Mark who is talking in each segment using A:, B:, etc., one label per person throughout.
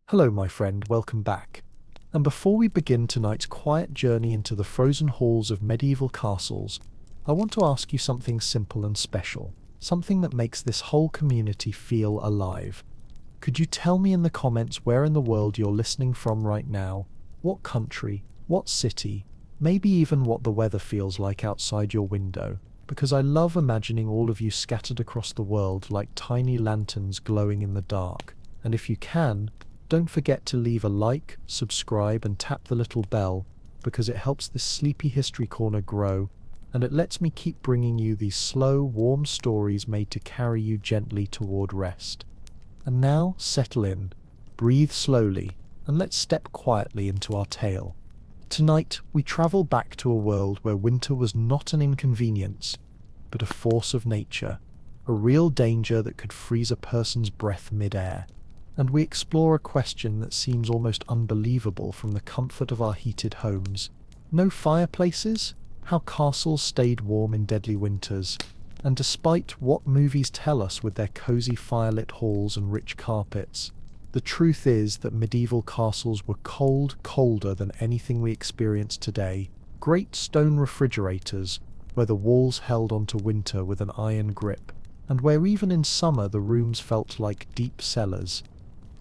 A: Hello, my friend, welcome back. And before we begin tonight's quiet journey into the frozen halls of medieval castles, I want to ask you something simple and special, something that makes this whole community feel alive. Could you tell me in the comments where in the world you're listening from right now? What country? What city? Maybe even what the weather feels like outside your window? Because I love imagining all of you scattered across the world like tiny lanterns glowing in the dark. And if you can, don't forget to leave a like, subscribe, and tap the little bell, because it helps this sleepy history corner grow, and it lets me keep bringing you these slow, warm stories made to carry you gently toward rest. And now, settle in, breathe slowly, and let's step quietly into our tale. Tonight, we travel back to a world where winter was not an inconvenience, but a force of nature, a real danger that could freeze a person's breath mid-air. And we explore a question that seems almost unbelievable from the comfort of our heated homes. No fireplaces? How castles stayed warm in deadly winters. And despite what movies tell us with their cozy firelit halls and rich carpets, the truth is that medieval castles were cold, colder than anything we experience today. Great stone refrigerators, where the walls held onto winter with an iron grip, and where even in summer the rooms felt like deep cellars.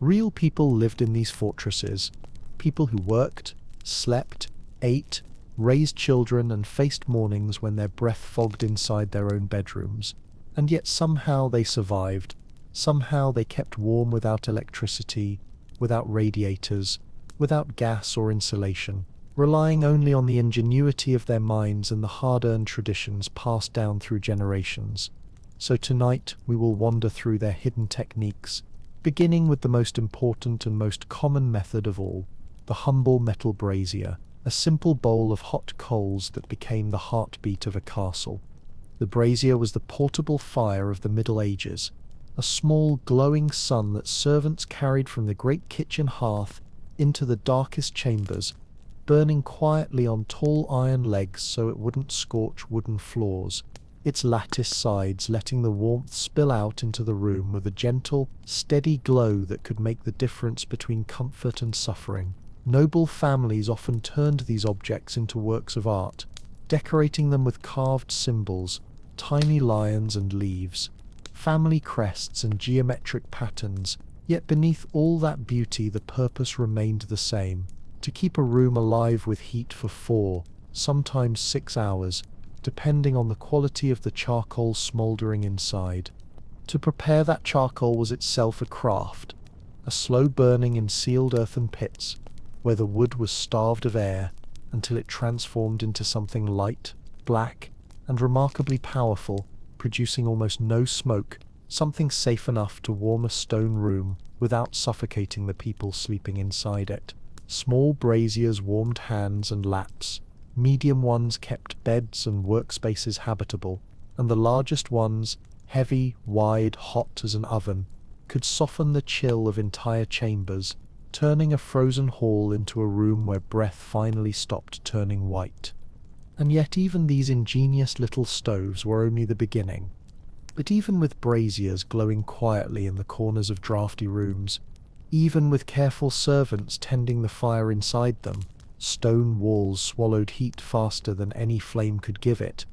A: Real people lived in these fortresses, people who worked, slept, ate, raised children, and faced mornings when their breath fogged inside their own bedrooms. And yet somehow they survived. Somehow they kept warm without electricity, without radiators, without gas or insulation, relying only on the ingenuity of their minds and the hard-earned traditions passed down through generations. So tonight we will wander through their hidden techniques, beginning with the most important and most common method of all, the humble metal brazier, a simple bowl of hot coals that became the heartbeat of a castle. The brazier was the portable fire of the Middle Ages, a small glowing sun that servants carried from the great kitchen hearth into the darkest chambers, burning quietly on tall iron legs so it wouldn't scorch wooden floors, its lattice sides letting the warmth spill out into the room with a gentle, steady glow that could make the difference between comfort and suffering. Noble families often turned these objects into works of art, decorating them with carved symbols, tiny lions and leaves, family crests and geometric patterns, yet beneath all that beauty the purpose remained the same: to keep a room alive with heat for 4, sometimes 6 hours, depending on the quality of the charcoal smouldering inside. To prepare that charcoal was itself a craft, a slow burning in sealed earthen pits, where the wood was starved of air, until it transformed into something light, black, and remarkably powerful, producing almost no smoke, something safe enough to warm a stone room without suffocating the people sleeping inside it. Small braziers warmed hands and laps, medium ones kept beds and workspaces habitable, and the largest ones, heavy, wide, hot as an oven, could soften the chill of entire chambers, turning a frozen hall into a room where breath finally stopped turning white. And yet even these ingenious little stoves were only the beginning. But even with braziers glowing quietly in the corners of drafty rooms, even with careful servants tending the fire inside them, stone walls swallowed heat faster than any flame could give it.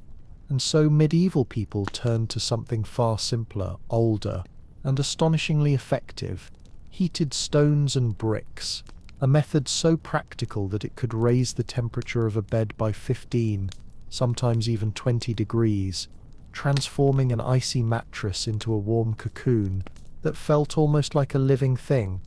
A: And so medieval people turned to something far simpler, older, and astonishingly effective: heated stones and bricks, a method so practical that it could raise the temperature of a bed by 15, sometimes even 20 degrees, transforming an icy mattress into a warm cocoon that felt almost like a living thing.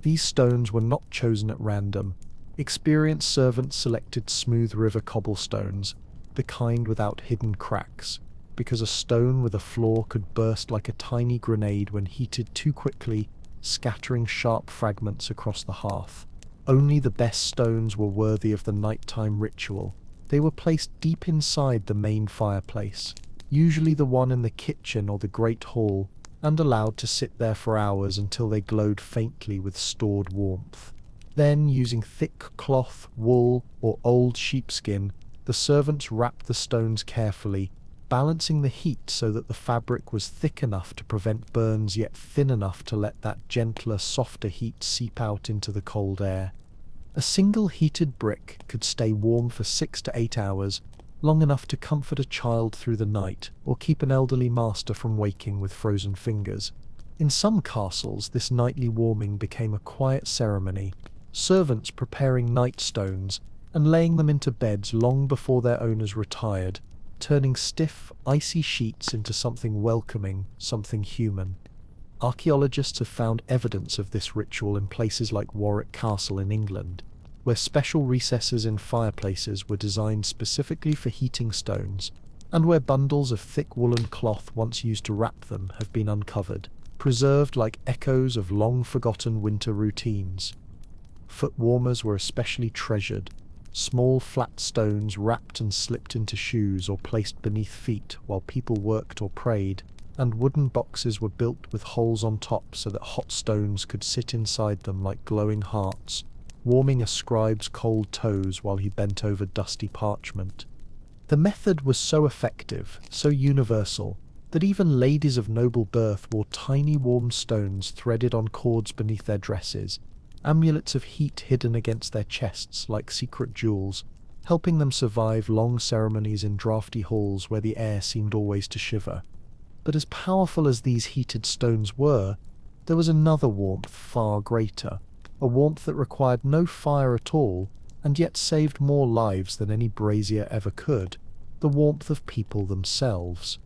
A: These stones were not chosen at random. Experienced servants selected smooth river cobblestones, the kind without hidden cracks, because a stone with a flaw could burst like a tiny grenade when heated too quickly, scattering sharp fragments across the hearth. Only the best stones were worthy of the nighttime ritual. They were placed deep inside the main fireplace, usually the one in the kitchen or the great hall, and allowed to sit there for hours until they glowed faintly with stored warmth. Then, using thick cloth, wool, or old sheepskin, the servants wrapped the stones carefully, balancing the heat so that the fabric was thick enough to prevent burns yet thin enough to let that gentler, softer heat seep out into the cold air. A single heated brick could stay warm for 6 to 8 hours, long enough to comfort a child through the night or keep an elderly master from waking with frozen fingers. In some castles, this nightly warming became a quiet ceremony, servants preparing night stones and laying them into beds long before their owners retired, turning stiff, icy sheets into something welcoming, something human. Archaeologists have found evidence of this ritual in places like Warwick Castle in England, where special recesses in fireplaces were designed specifically for heating stones, and where bundles of thick woolen cloth once used to wrap them have been uncovered, preserved like echoes of long-forgotten winter routines. Foot warmers were especially treasured, small flat stones wrapped and slipped into shoes or placed beneath feet while people worked or prayed, and wooden boxes were built with holes on top so that hot stones could sit inside them like glowing hearts, warming a scribe's cold toes while he bent over dusty parchment. The method was so effective, so universal, that even ladies of noble birth wore tiny warm stones threaded on cords beneath their dresses, amulets of heat hidden against their chests like secret jewels, helping them survive long ceremonies in drafty halls where the air seemed always to shiver. But as powerful as these heated stones were, there was another warmth far greater, a warmth that required no fire at all, and yet saved more lives than any brazier ever could, the warmth of people themselves.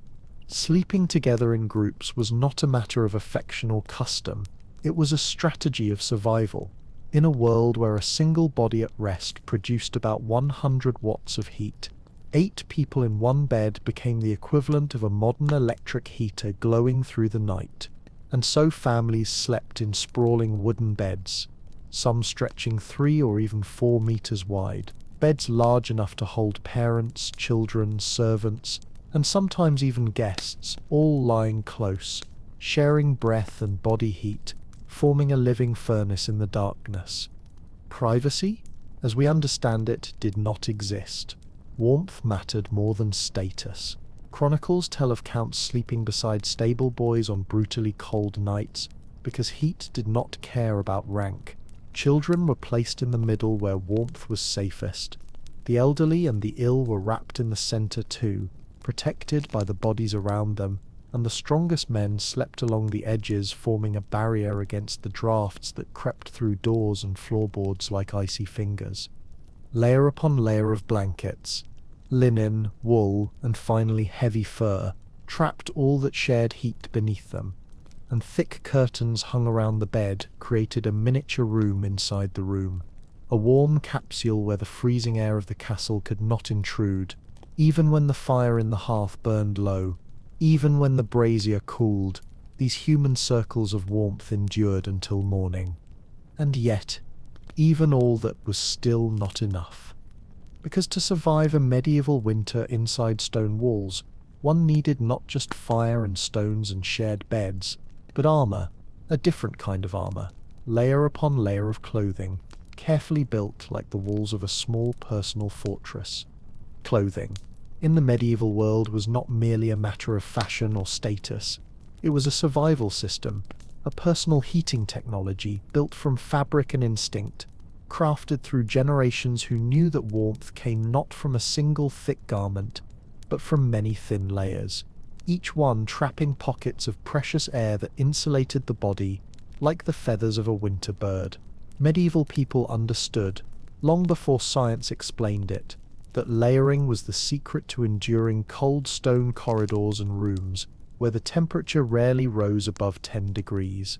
A: Sleeping together in groups was not a matter of affection or custom, it was a strategy of survival. In a world where a single body at rest produced about 100 watts of heat, 8 people in one bed became the equivalent of a modern electric heater glowing through the night, and so families slept in sprawling wooden beds, some stretching 3 or even 4 meters wide, beds large enough to hold parents, children, servants, and sometimes even guests, all lying close, sharing breath and body heat, forming a living furnace in the darkness. Privacy, as we understand it, did not exist. Warmth mattered more than status. Chronicles tell of counts sleeping beside stable boys on brutally cold nights because heat did not care about rank. Children were placed in the middle where warmth was safest. The elderly and the ill were wrapped in the center too, protected by the bodies around them, and the strongest men slept along the edges, forming a barrier against the drafts that crept through doors and floorboards like icy fingers. Layer upon layer of blankets, linen, wool, and finally heavy fur, trapped all that shared heat beneath them, and thick curtains hung around the bed created a miniature room inside the room, a warm capsule where the freezing air of the castle could not intrude, even when the fire in the hearth burned low, even when the brazier cooled. These human circles of warmth endured until morning. And yet, even all that was still not enough. Because to survive a medieval winter inside stone walls, one needed not just fire and stones and shared beds, but armor, a different kind of armor, layer upon layer of clothing, carefully built like the walls of a small personal fortress. Clothing, in the medieval world, was not merely a matter of fashion or status. It was a survival system, a personal heating technology built from fabric and instinct, crafted through generations who knew that warmth came not from a single thick garment, but from many thin layers, each one trapping pockets of precious air that insulated the body like the feathers of a winter bird. Medieval people understood, long before science explained it, that layering was the secret to enduring cold stone corridors and rooms where the temperature rarely rose above 10 degrees.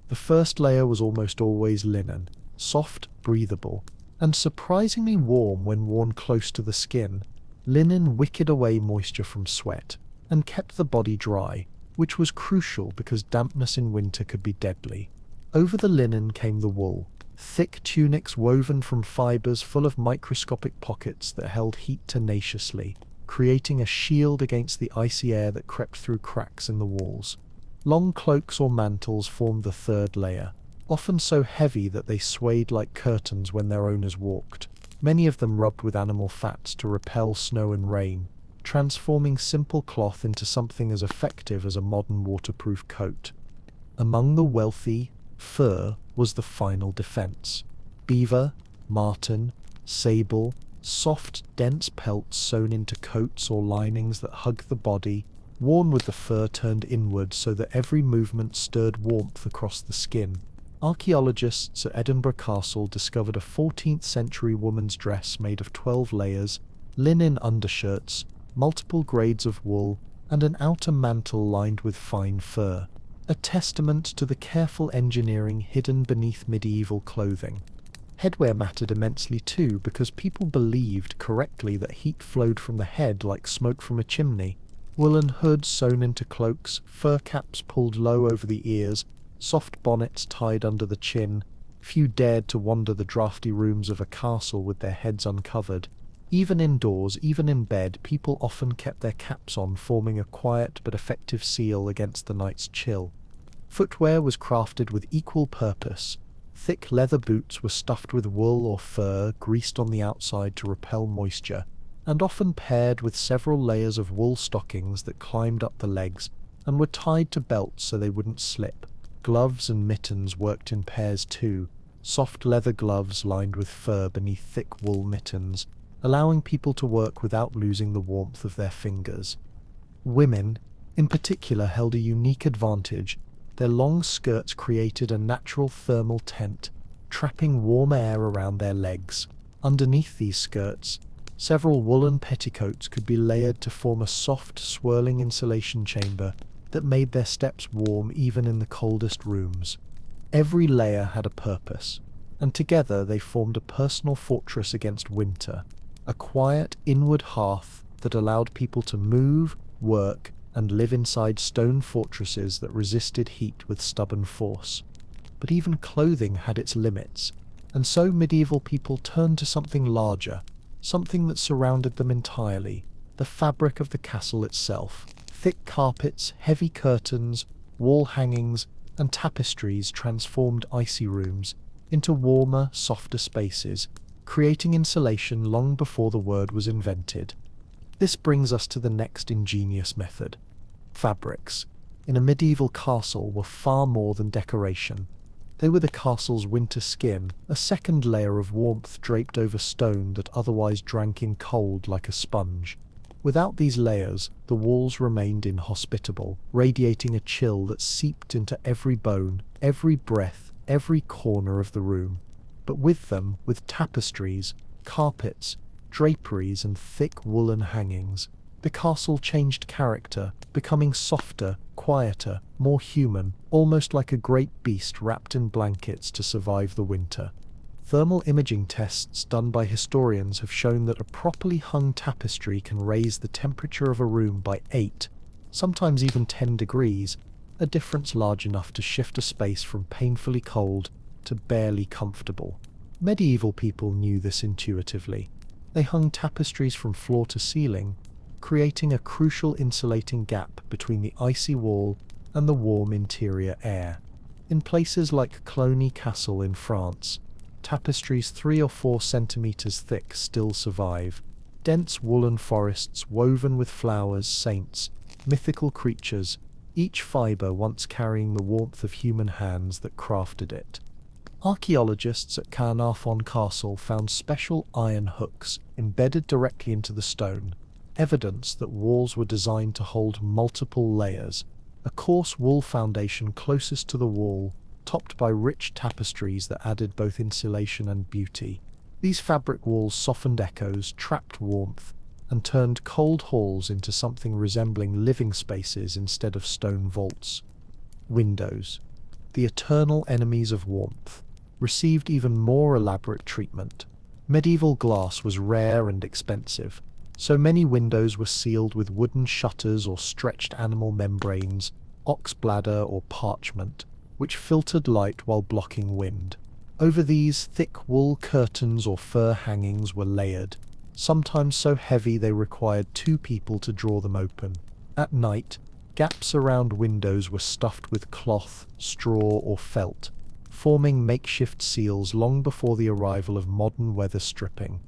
A: The first layer was almost always linen, soft, breathable, and surprisingly warm when worn close to the skin. Linen wicked away moisture from sweat and kept the body dry, which was crucial because dampness in winter could be deadly. Over the linen came the wool, thick tunics woven from fibers full of microscopic pockets that held heat tenaciously, creating a shield against the icy air that crept through cracks in the walls. Long cloaks or mantles formed the third layer, often so heavy that they swayed like curtains when their owners walked, many of them rubbed with animal fats to repel snow and rain. transforming simple cloth into something as effective as a modern waterproof coat. Among the wealthy, fur was the final defense. Beaver, marten, sable, soft, dense pelts sewn into coats or linings that hug the body, worn with the fur turned inward so that every movement stirred warmth across the skin. Archaeologists at Edinburgh Castle discovered a 14th century woman's dress made of 12 layers, linen undershirts, multiple grades of wool, and an outer mantle lined with fine fur, a testament to the careful engineering hidden beneath medieval clothing. Headwear mattered immensely too, because people believed correctly that heat flowed from the head like smoke from a chimney. Woolen hoods sewn into cloaks, fur caps pulled low over the ears, soft bonnets tied under the chin. Few dared to wander the drafty rooms of a castle with their heads uncovered. Even indoors, even in bed, people often kept their caps on, forming a quiet but effective seal against the night's chill. Footwear was crafted with equal purpose. Thick leather boots were stuffed with wool or fur, greased on the outside to repel moisture, and often paired with several layers of wool stockings that climbed up the legs and were tied to belts so they wouldn't slip. Gloves and mittens worked in pairs too, soft leather gloves lined with fur beneath thick wool mittens, allowing people to work without losing the warmth of their fingers. Women, in particular, held a unique advantage. Their long skirts created a natural thermal tent, trapping warm air around their legs. Underneath these skirts, several woolen petticoats could be layered to form a soft, swirling insulation chamber that made their steps warm even in the coldest rooms. Every layer had a purpose, and together they formed a personal fortress against winter, a quiet, inward hearth that allowed people to move, work, and live inside stone fortresses that resisted heat with stubborn force. But even clothing had its limits, and so medieval people turned to something larger, something that surrounded them entirely, the fabric of the castle itself. Thick carpets, heavy curtains, wall hangings, and tapestries transformed icy rooms into warmer, softer spaces, creating insulation long before the word was invented. This brings us to the next ingenious method. Fabrics, in a medieval castle, were far more than decoration. They were the castle's winter skin, a second layer of warmth draped over stone that otherwise drank in cold like a sponge. Without these layers, the walls remained inhospitable, radiating a chill that seeped into every bone, every breath, every corner of the room. But with them, with tapestries, carpets, draperies, and thick woolen hangings, the castle changed character, becoming softer, quieter, more human, almost like a great beast wrapped in blankets to survive the winter. Thermal imaging tests done by historians have shown that a properly hung tapestry can raise the temperature of a room by 8, sometimes even 10 degrees, a difference large enough to shift a space from painfully cold to barely comfortable. Medieval people knew this intuitively. They hung tapestries from floor to ceiling, creating a crucial insulating gap between the icy wall and the warm interior air. In places like Cluny Castle in France, tapestries 3 or 4 centimeters thick still survive. Dense woolen forests woven with flowers, saints, mythical creatures, each fiber once carrying the warmth of human hands that crafted it. Archaeologists at Caernarfon Castle found special iron hooks embedded directly into the stone, evidence that walls were designed to hold multiple layers. A coarse wool foundation closest to the wall, topped by rich tapestries that added both insulation and beauty. These fabric walls softened echoes, trapped warmth, and turned cold halls into something resembling living spaces instead of stone vaults. Windows, the eternal enemies of warmth, received even more elaborate treatment. Medieval glass was rare and expensive, so many windows were sealed with wooden shutters or stretched animal membranes, ox bladder or parchment, which filtered light while blocking wind. Over these, thick wool curtains or fur hangings were layered, sometimes so heavy they required 2 people to draw them open. At night, gaps around windows were stuffed with cloth, straw, or felt, forming makeshift seals long before the arrival of modern weather stripping.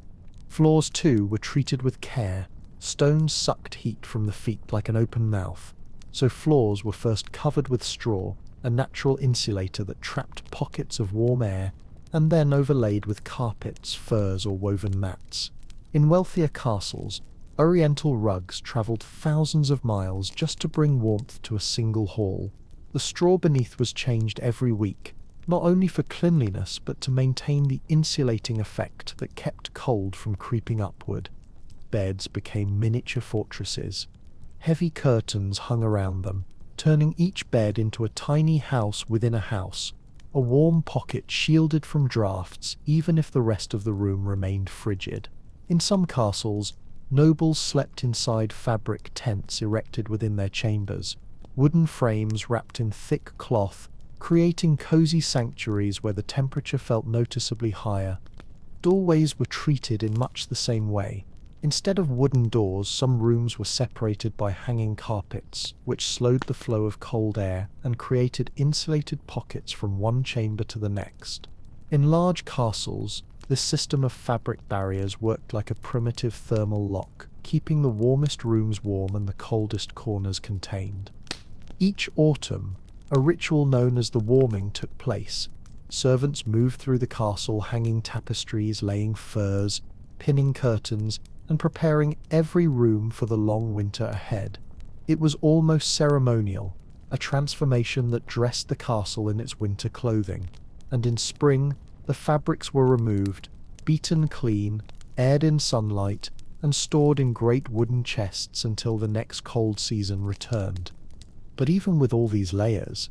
A: Floors, too, were treated with care. Stones sucked heat from the feet like an open mouth, so floors were first covered with straw, a natural insulator that trapped pockets of warm air, and then overlaid with carpets, furs, or woven mats. In wealthier castles, oriental rugs travelled thousands of miles just to bring warmth to a single hall. The straw beneath was changed every week, not only for cleanliness but to maintain the insulating effect that kept cold from creeping upward. Beds became miniature fortresses. Heavy curtains hung around them, turning each bed into a tiny house within a house, a warm pocket shielded from drafts even if the rest of the room remained frigid. In some castles, nobles slept inside fabric tents erected within their chambers, wooden frames wrapped in thick cloth, creating cozy sanctuaries where the temperature felt noticeably higher. Doorways were treated in much the same way. Instead of wooden doors, some rooms were separated by hanging carpets, which slowed the flow of cold air and created insulated pockets from one chamber to the next. In large castles, this system of fabric barriers worked like a primitive thermal lock, keeping the warmest rooms warm and the coldest corners contained. Each autumn, a ritual known as the warming took place. Servants moved through the castle hanging tapestries, laying furs, pinning curtains, and preparing every room for the long winter ahead. It was almost ceremonial, a transformation that dressed the castle in its winter clothing. And in spring, the fabrics were removed, beaten clean, aired in sunlight, and stored in great wooden chests until the next cold season returned. But even with all these layers,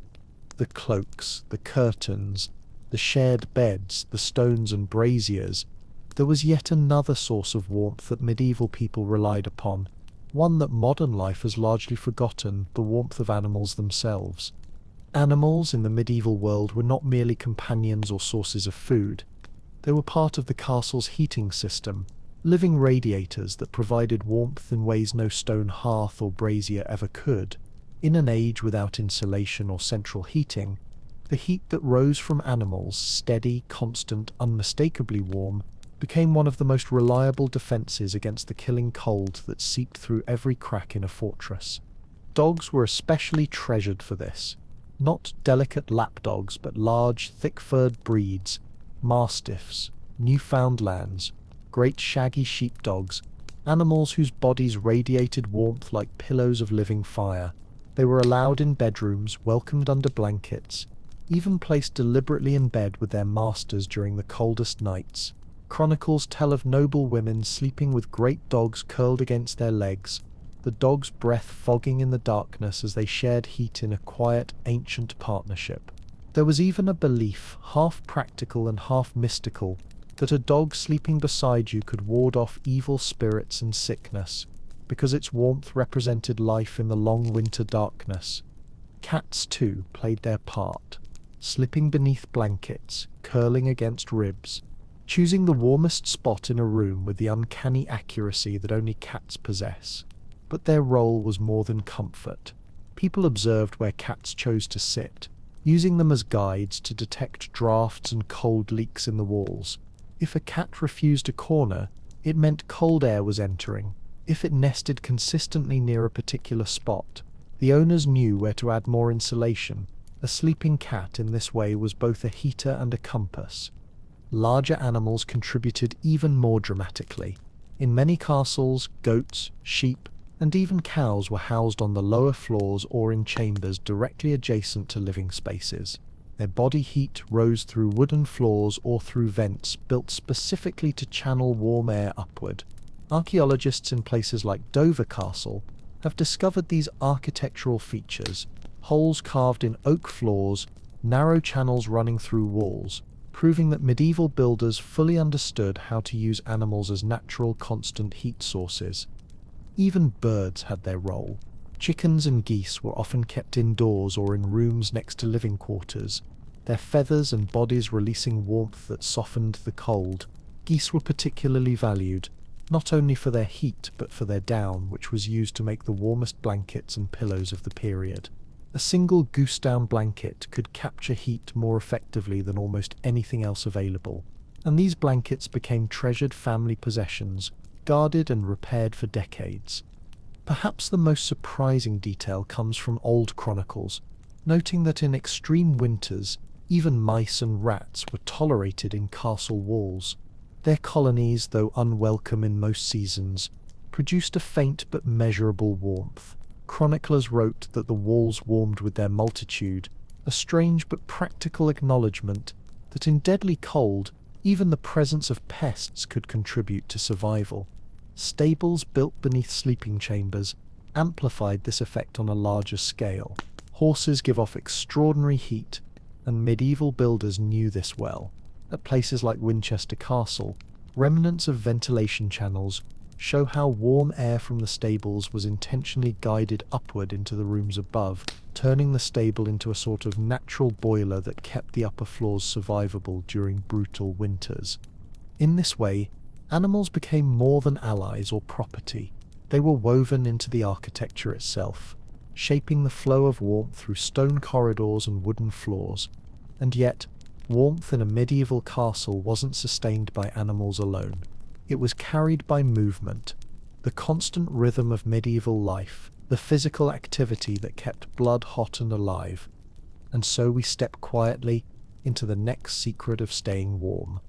A: the cloaks, the curtains, the shared beds, the stones and braziers, there was yet another source of warmth that medieval people relied upon, one that modern life has largely forgotten: the warmth of animals themselves. Animals in the medieval world were not merely companions or sources of food. They were part of the castle's heating system, living radiators that provided warmth in ways no stone hearth or brazier ever could. In an age without insulation or central heating, the heat that rose from animals, steady, constant, unmistakably warm, became one of the most reliable defenses against the killing cold that seeped through every crack in a fortress. Dogs were especially treasured for this. Not delicate lapdogs, but large, thick-furred breeds, mastiffs, Newfoundlands, great shaggy sheepdogs, animals whose bodies radiated warmth like pillows of living fire. They were allowed in bedrooms, welcomed under blankets, even placed deliberately in bed with their masters during the coldest nights. Chronicles tell of noble women sleeping with great dogs curled against their legs, the dog's breath fogging in the darkness as they shared heat in a quiet, ancient partnership. There was even a belief, half practical and half mystical, that a dog sleeping beside you could ward off evil spirits and sickness, because its warmth represented life in the long winter darkness. Cats, too, played their part, slipping beneath blankets, curling against ribs, choosing the warmest spot in a room with the uncanny accuracy that only cats possess. But their role was more than comfort. People observed where cats chose to sit, using them as guides to detect drafts and cold leaks in the walls. If a cat refused a corner, it meant cold air was entering. If it nested consistently near a particular spot, the owners knew where to add more insulation. A sleeping cat in this way was both a heater and a compass. Larger animals contributed even more dramatically. In many castles, goats, sheep, and even cows were housed on the lower floors or in chambers directly adjacent to living spaces. Their body heat rose through wooden floors or through vents built specifically to channel warm air upward. Archaeologists in places like Dover Castle have discovered these architectural features: holes carved in oak floors, narrow channels running through walls, proving that medieval builders fully understood how to use animals as natural, constant heat sources. Even birds had their role. Chickens and geese were often kept indoors or in rooms next to living quarters, their feathers and bodies releasing warmth that softened the cold. Geese were particularly valued, not only for their heat but for their down, which was used to make the warmest blankets and pillows of the period. A single goose-down blanket could capture heat more effectively than almost anything else available, and these blankets became treasured family possessions, guarded and repaired for decades. Perhaps the most surprising detail comes from old chronicles, noting that in extreme winters, even mice and rats were tolerated in castle walls. Their colonies, though unwelcome in most seasons, produced a faint but measurable warmth. Chroniclers wrote that the walls warmed with their multitude, a strange but practical acknowledgement that in deadly cold, even the presence of pests could contribute to survival. Stables built beneath sleeping chambers amplified this effect on a larger scale. Horses give off extraordinary heat, and medieval builders knew this well. At places like Winchester Castle, remnants of ventilation channels show how warm air from the stables was intentionally guided upward into the rooms above, turning the stable into a sort of natural boiler that kept the upper floors survivable during brutal winters. In this way, animals became more than allies or property. They were woven into the architecture itself, shaping the flow of warmth through stone corridors and wooden floors. And yet, warmth in a medieval castle wasn't sustained by animals alone. It was carried by movement, the constant rhythm of medieval life, the physical activity that kept blood hot and alive. And so we step quietly into the next secret of staying warm.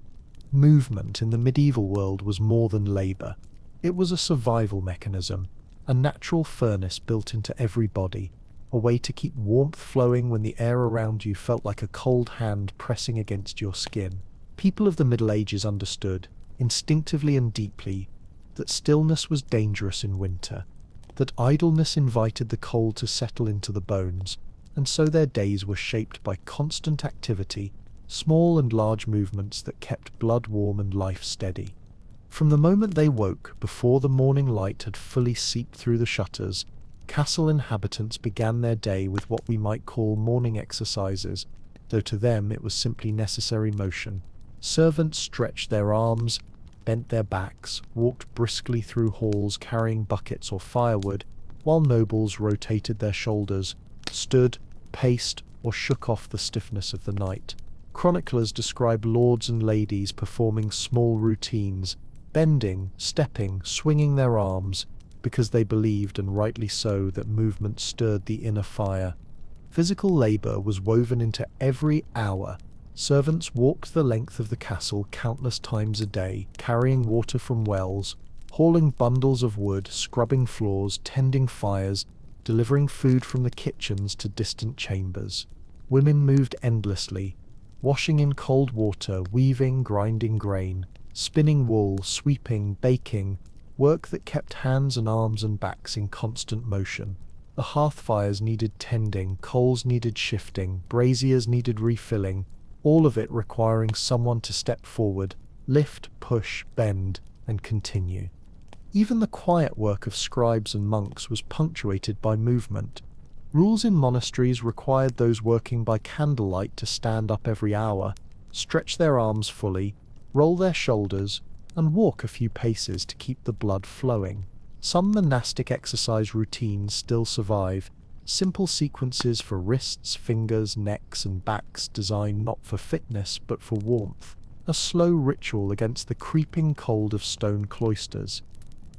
A: Movement in the medieval world was more than labor. It was a survival mechanism, a natural furnace built into every body, a way to keep warmth flowing when the air around you felt like a cold hand pressing against your skin. People of the Middle Ages understood, instinctively and deeply, that stillness was dangerous in winter, that idleness invited the cold to settle into the bones, and so their days were shaped by constant activity, small and large movements that kept blood warm and life steady. From the moment they woke, before the morning light had fully seeped through the shutters, castle inhabitants began their day with what we might call morning exercises, though to them it was simply necessary motion. Servants stretched their arms, bent their backs, walked briskly through halls carrying buckets or firewood, while nobles rotated their shoulders, stood, paced, or shook off the stiffness of the night. Chroniclers describe lords and ladies performing small routines, bending, stepping, swinging their arms, because they believed, and rightly so, that movement stirred the inner fire. Physical labor was woven into every hour. Servants walked the length of the castle countless times a day, carrying water from wells, hauling bundles of wood, scrubbing floors, tending fires, delivering food from the kitchens to distant chambers. Women moved endlessly, washing in cold water, weaving, grinding grain, spinning wool, sweeping, baking, work that kept hands and arms and backs in constant motion. The hearth fires needed tending, coals needed shifting, braziers needed refilling, all of it requiring someone to step forward, lift, push, bend, and continue. Even the quiet work of scribes and monks was punctuated by movement. Rules in monasteries required those working by candlelight to stand up every hour, stretch their arms fully, roll their shoulders, and walk a few paces to keep the blood flowing. Some monastic exercise routines still survive, simple sequences for wrists, fingers, necks, and backs designed not for fitness but for warmth, a slow ritual against the creeping cold of stone cloisters.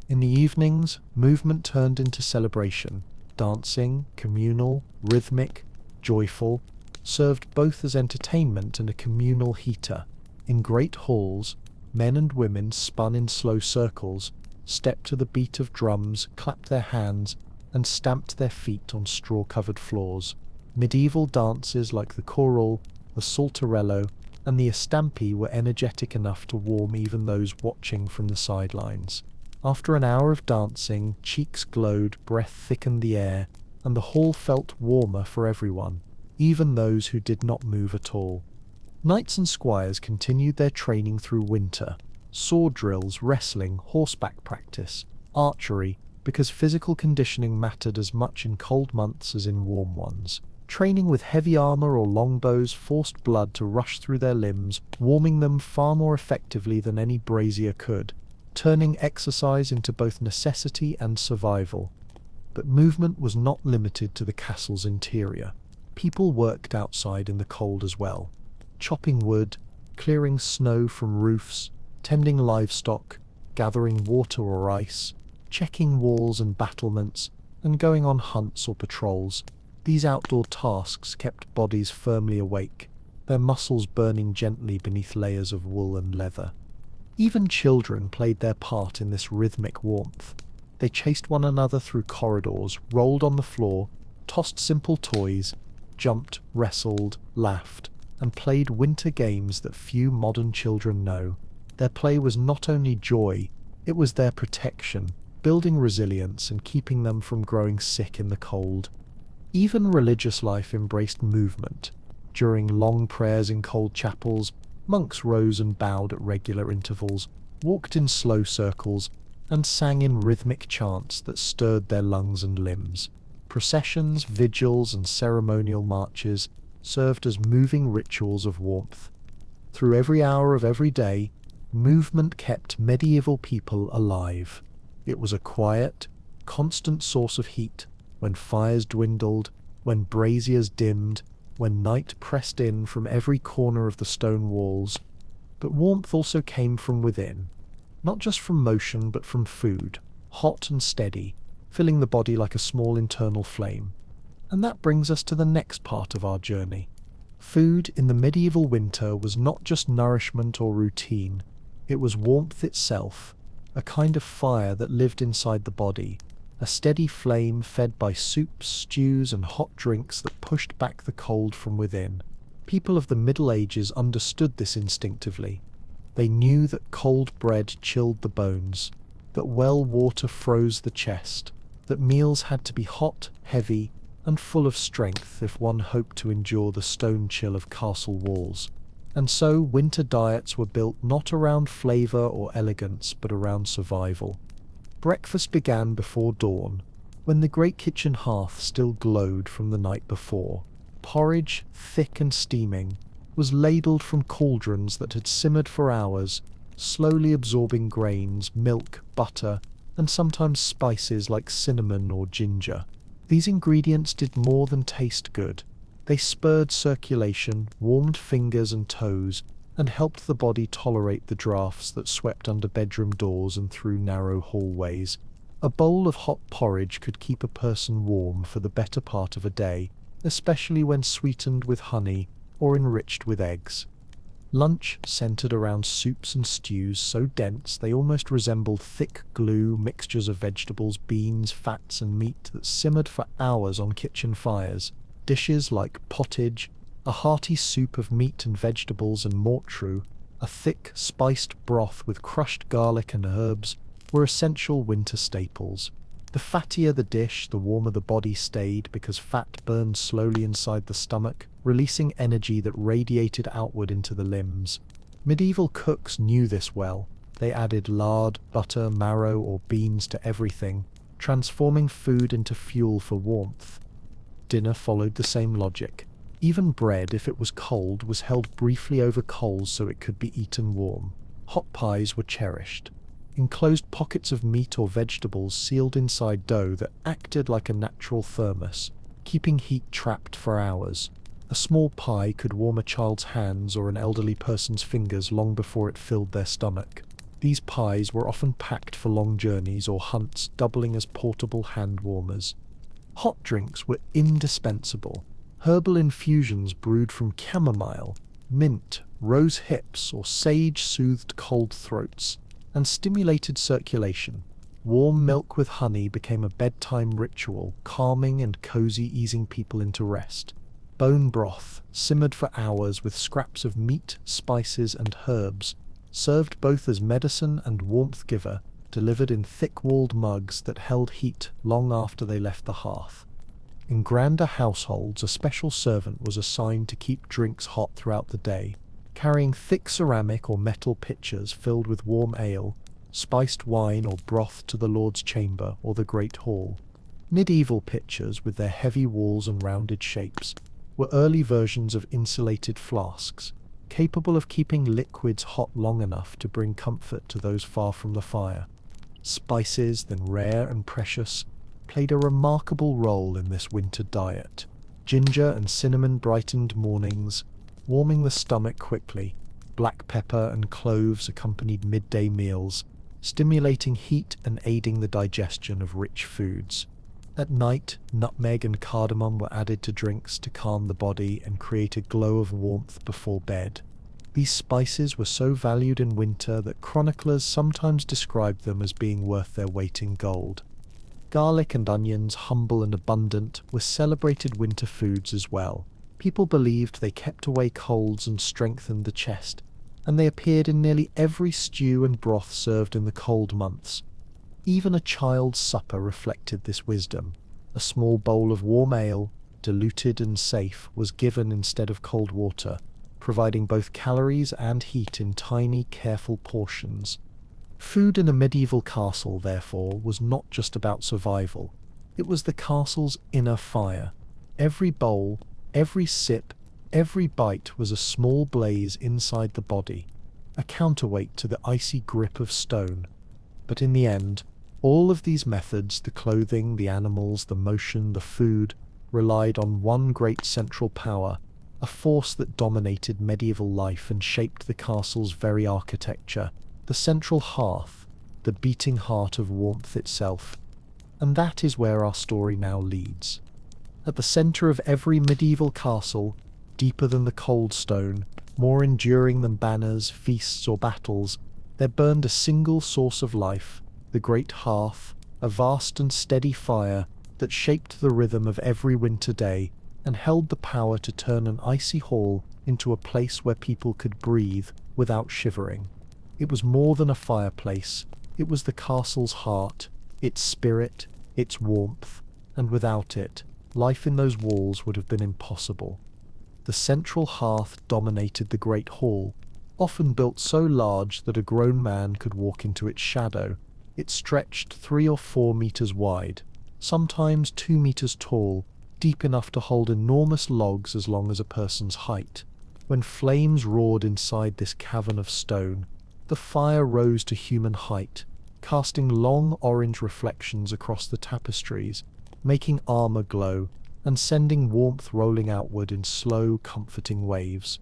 A: In the evenings, movement turned into celebration. Dancing, communal, rhythmic, joyful, served both as entertainment and a communal heater. In great halls, men and women spun in slow circles, stepped to the beat of drums, clapped their hands, and stamped their feet on straw-covered floors. Medieval dances like the choral, the saltarello, and the estampi were energetic enough to warm even those watching from the sidelines. After an hour of dancing, cheeks glowed, breath thickened the air, and the hall felt warmer for everyone, even those who did not move at all. Knights and squires continued their training through winter. Sword drills, wrestling, horseback practice, archery, because physical conditioning mattered as much in cold months as in warm ones. Training with heavy armor or longbows forced blood to rush through their limbs, warming them far more effectively than any brazier could, turning exercise into both necessity and survival. But movement was not limited to the castle's interior. People worked outside in the cold as well, chopping wood, clearing snow from roofs, tending livestock, gathering water or ice, checking walls and battlements, and going on hunts or patrols. These outdoor tasks kept bodies firmly awake, their muscles burning gently beneath layers of wool and leather. Even children played their part in this rhythmic warmth. They chased one another through corridors, rolled on the floor, tossed simple toys, jumped, wrestled, laughed, and played winter games that few modern children know. Their play was not only joy, it was their protection, building resilience and keeping them from growing sick in the cold. Even religious life embraced movement. During long prayers in cold chapels, monks rose and bowed at regular intervals, walked in slow circles, and sang in rhythmic chants that stirred their lungs and limbs. Processions, vigils, and ceremonial marches served as moving rituals of warmth. Through every hour of every day, movement kept medieval people alive. It was a quiet, constant source of heat when fires dwindled, when braziers dimmed, when night pressed in from every corner of the stone walls. But warmth also came from within, not just from motion but from food, hot and steady, filling the body like a small internal flame. And that brings us to the next part of our journey. Food in the medieval winter was not just nourishment or routine, it was warmth itself, a kind of fire that lived inside the body, a steady flame fed by soups, stews, and hot drinks that pushed back the cold from within. People of the Middle Ages understood this instinctively. They knew that cold bread chilled the bones, that well water froze the chest, that meals had to be hot, heavy, and full of strength if one hoped to endure the stone chill of castle walls. And so winter diets were built not around flavor or elegance, but around survival. Breakfast began before dawn, when the great kitchen hearth still glowed from the night before. Porridge, thick and steaming, was ladled from cauldrons that had simmered for hours, slowly absorbing grains, milk, butter, and sometimes spices like cinnamon or ginger. These ingredients did more than taste good. They spurred circulation, warmed fingers and toes, and helped the body tolerate the draughts that swept under bedroom doors and through narrow hallways. A bowl of hot porridge could keep a person warm for the better part of a day, especially when sweetened with honey or enriched with eggs. Lunch centered around soups and stews so dense they almost resembled thick glue, mixtures of vegetables, beans, fats, and meat that simmered for hours on kitchen fires. Dishes like pottage, a hearty soup of meat and vegetables, and mortrue, a thick, spiced broth with crushed garlic and herbs, were essential winter staples. The fattier the dish, the warmer the body stayed because fat burned slowly inside the stomach, releasing energy that radiated outward into the limbs. Medieval cooks knew this well. They added lard, butter, marrow, or beans to everything, transforming food into fuel for warmth. Dinner followed the same logic. Even bread, if it was cold, was held briefly over coals so it could be eaten warm. Hot pies were cherished. Enclosed pockets of meat or vegetables sealed inside dough that acted like a natural thermos, keeping heat trapped for hours. A small pie could warm a child's hands or an elderly person's fingers long before it filled their stomach. These pies were often packed for long journeys or hunts, doubling as portable hand warmers. Hot drinks were indispensable. Herbal infusions brewed from chamomile, mint, rose hips, or sage soothed cold throats and stimulated circulation. Warm milk with honey became a bedtime ritual, calming and cozy, easing people into rest. Bone broth, simmered for hours with scraps of meat, spices, and herbs, served both as medicine and warmth giver, delivered in thick-walled mugs that held heat long after they left the hearth. In grander households, a special servant was assigned to keep drinks hot throughout the day, carrying thick ceramic or metal pitchers filled with warm ale, spiced wine or broth to the Lord's chamber or the great hall. Medieval pitchers, with their heavy walls and rounded shapes, were early versions of insulated flasks, capable of keeping liquids hot long enough to bring comfort to those far from the fire. Spices, then rare and precious, played a remarkable role in this winter diet. Ginger and cinnamon brightened mornings, warming the stomach quickly. Black pepper and cloves accompanied midday meals, stimulating heat and aiding the digestion of rich foods. At night, nutmeg and cardamom were added to drinks to calm the body and create a glow of warmth before bed. These spices were so valued in winter that chroniclers sometimes described them as being worth their weight in gold. Garlic and onions, humble and abundant, were celebrated winter foods as well. People believed they kept away colds and strengthened the chest, and they appeared in nearly every stew and broth served in the cold months. Even a child's supper reflected this wisdom. A small bowl of warm ale, diluted and safe, was given instead of cold water, providing both calories and heat in tiny, careful portions. Food in a medieval castle, therefore, was not just about survival. It was the castle's inner fire. Every bowl, every sip, every bite was a small blaze inside the body, a counterweight to the icy grip of stone. But in the end, all of these methods, the clothing, the animals, the motion, the food, relied on one great central power, a force that dominated medieval life and shaped the castle's very architecture, the central hearth, the beating heart of warmth itself. And that is where our story now leads. At the centre of every medieval castle, deeper than the cold stone, more enduring than banners, feasts, or battles, there burned a single source of life, the great hearth, a vast and steady fire that shaped the rhythm of every winter day and held the power to turn an icy hall into a place where people could breathe without shivering. It was more than a fireplace. It was the castle's heart, its spirit, its warmth, and without it, life in those walls would have been impossible. The central hearth dominated the great hall, often built so large that a grown man could walk into its shadow. It stretched 3 or 4 meters wide, sometimes 2 meters tall, deep enough to hold enormous logs as long as a person's height. When flames roared inside this cavern of stone, the fire rose to human height, casting long orange reflections across the tapestries, making armor glow, and sending warmth rolling outward in slow, comforting waves.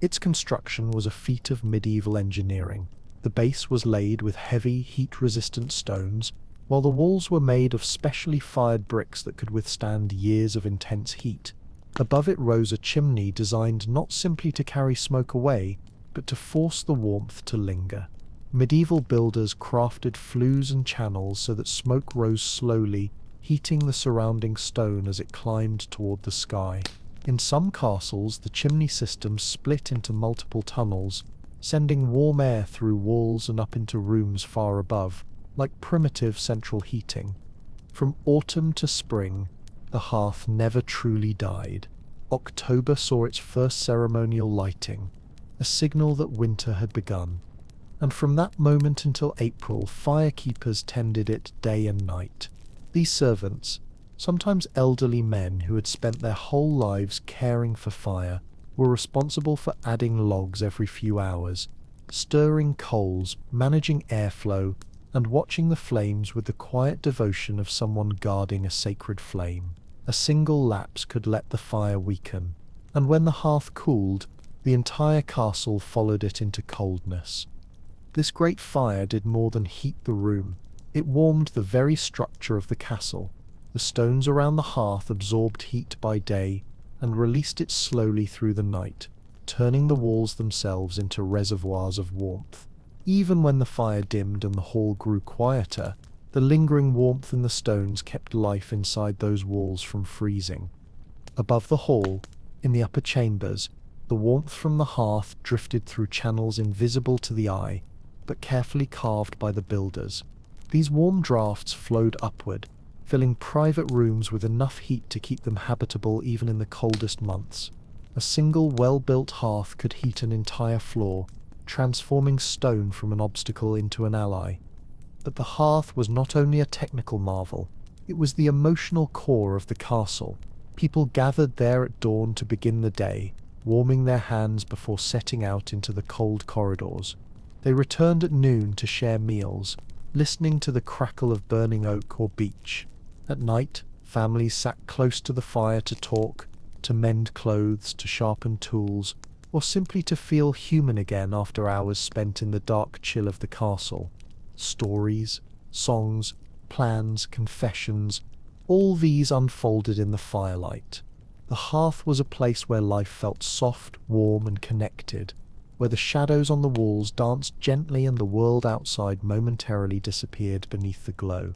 A: Its construction was a feat of medieval engineering. The base was laid with heavy, heat-resistant stones, while the walls were made of specially fired bricks that could withstand years of intense heat. Above it rose a chimney designed not simply to carry smoke away, but to force the warmth to linger. Medieval builders crafted flues and channels so that smoke rose slowly, heating the surrounding stone as it climbed toward the sky. In some castles, the chimney system split into multiple tunnels, sending warm air through walls and up into rooms far above, like primitive central heating. From autumn to spring, the hearth never truly died. October saw its first ceremonial lighting, a signal that winter had begun. And from that moment until April, firekeepers tended it day and night. These servants, sometimes elderly men who had spent their whole lives caring for fire, were responsible for adding logs every few hours, stirring coals, managing airflow, and watching the flames with the quiet devotion of someone guarding a sacred flame. A single lapse could let the fire weaken, and when the hearth cooled, the entire castle followed it into coldness. This great fire did more than heat the room. It warmed the very structure of the castle. The stones around the hearth absorbed heat by day and released it slowly through the night, turning the walls themselves into reservoirs of warmth. Even when the fire dimmed and the hall grew quieter, the lingering warmth in the stones kept life inside those walls from freezing. Above the hall, in the upper chambers, the warmth from the hearth drifted through channels invisible to the eye, but carefully carved by the builders. These warm drafts flowed upward, filling private rooms with enough heat to keep them habitable even in the coldest months. A single well-built hearth could heat an entire floor, transforming stone from an obstacle into an ally. But the hearth was not only a technical marvel, it was the emotional core of the castle. People gathered there at dawn to begin the day, warming their hands before setting out into the cold corridors. They returned at noon to share meals, listening to the crackle of burning oak or beech. At night, families sat close to the fire to talk, to mend clothes, to sharpen tools, or simply to feel human again after hours spent in the dark chill of the castle. Stories, songs, plans, confessions, all these unfolded in the firelight. The hearth was a place where life felt soft, warm, and connected, where the shadows on the walls danced gently and the world outside momentarily disappeared beneath the glow.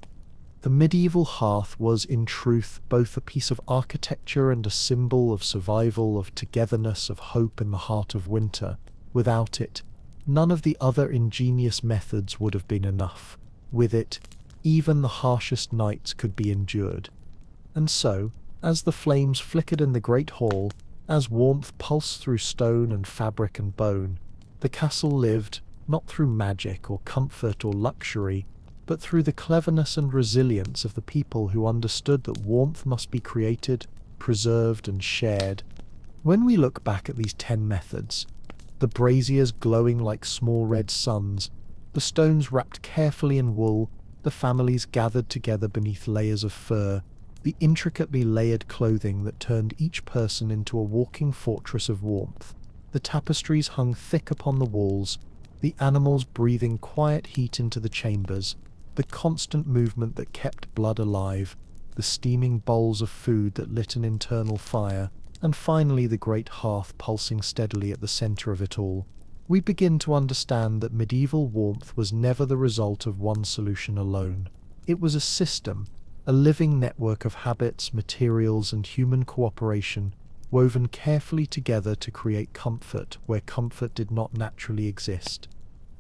A: The medieval hearth was, in truth, both a piece of architecture and a symbol of survival, of togetherness, of hope in the heart of winter. Without it, none of the other ingenious methods would have been enough. With it, even the harshest nights could be endured. And so, as the flames flickered in the great hall, as warmth pulsed through stone and fabric and bone, the castle lived, not through magic or comfort or luxury, but through the cleverness and resilience of the people who understood that warmth must be created, preserved, and shared. When we look back at these 10 methods, the braziers glowing like small red suns, the stones wrapped carefully in wool, the families gathered together beneath layers of fur, the intricately layered clothing that turned each person into a walking fortress of warmth, the tapestries hung thick upon the walls, the animals breathing quiet heat into the chambers, the constant movement that kept blood alive, the steaming bowls of food that lit an internal fire, and finally the great hearth pulsing steadily at the center of it all, we begin to understand that medieval warmth was never the result of one solution alone. It was a system, a living network of habits, materials, and human cooperation, woven carefully together to create comfort where comfort did not naturally exist.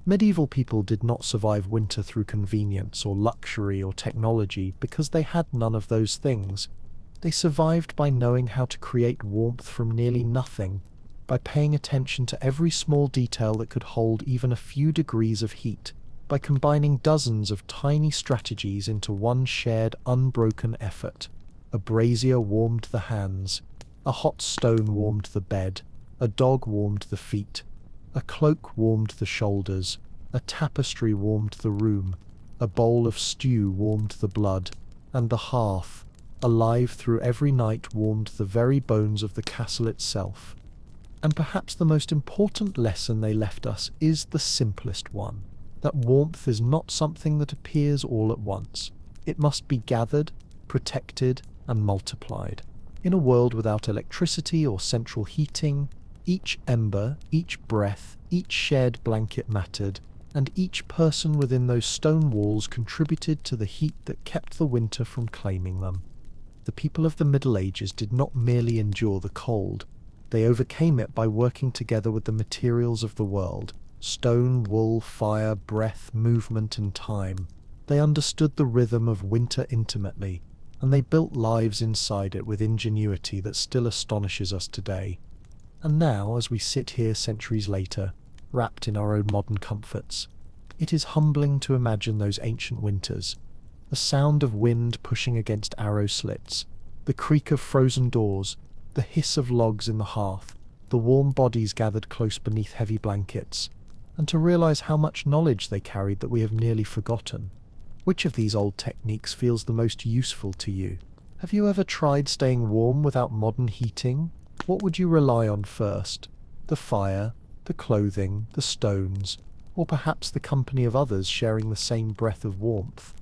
A: Medieval people did not survive winter through convenience or luxury or technology because they had none of those things. They survived by knowing how to create warmth from nearly nothing, by paying attention to every small detail that could hold even a few degrees of heat, by combining dozens of tiny strategies into one shared, unbroken effort. A brazier warmed the hands, a hot stone warmed the bed, a dog warmed the feet, a cloak warmed the shoulders, a tapestry warmed the room, a bowl of stew warmed the blood, and the hearth, alive through every night, warmed the very bones of the castle itself. And perhaps the most important lesson they left us is the simplest one, that warmth is not something that appears all at once. It must be gathered, protected, and multiplied. In a world without electricity or central heating, each ember, each breath, each shared blanket mattered, and each person within those stone walls contributed to the heat that kept the winter from claiming them. The people of the Middle Ages did not merely endure the cold, they overcame it by working together with the materials of the world: stone, wool, fire, breath, movement, and time. They understood the rhythm of winter intimately, and they built lives inside it with ingenuity that still astonishes us today. And now, as we sit here centuries later, wrapped in our own modern comforts, it is humbling to imagine those ancient winters. The sound of wind pushing against arrow slits, the creak of frozen doors, the hiss of logs in the hearth, the warm bodies gathered close beneath heavy blankets, and to realize how much knowledge they carried that we have nearly forgotten. Which of these old techniques feels the most useful to you? Have you ever tried staying warm without modern heating? What would you rely on first? The fire, the clothing, the stones, or perhaps the company of others sharing the same breath of warmth?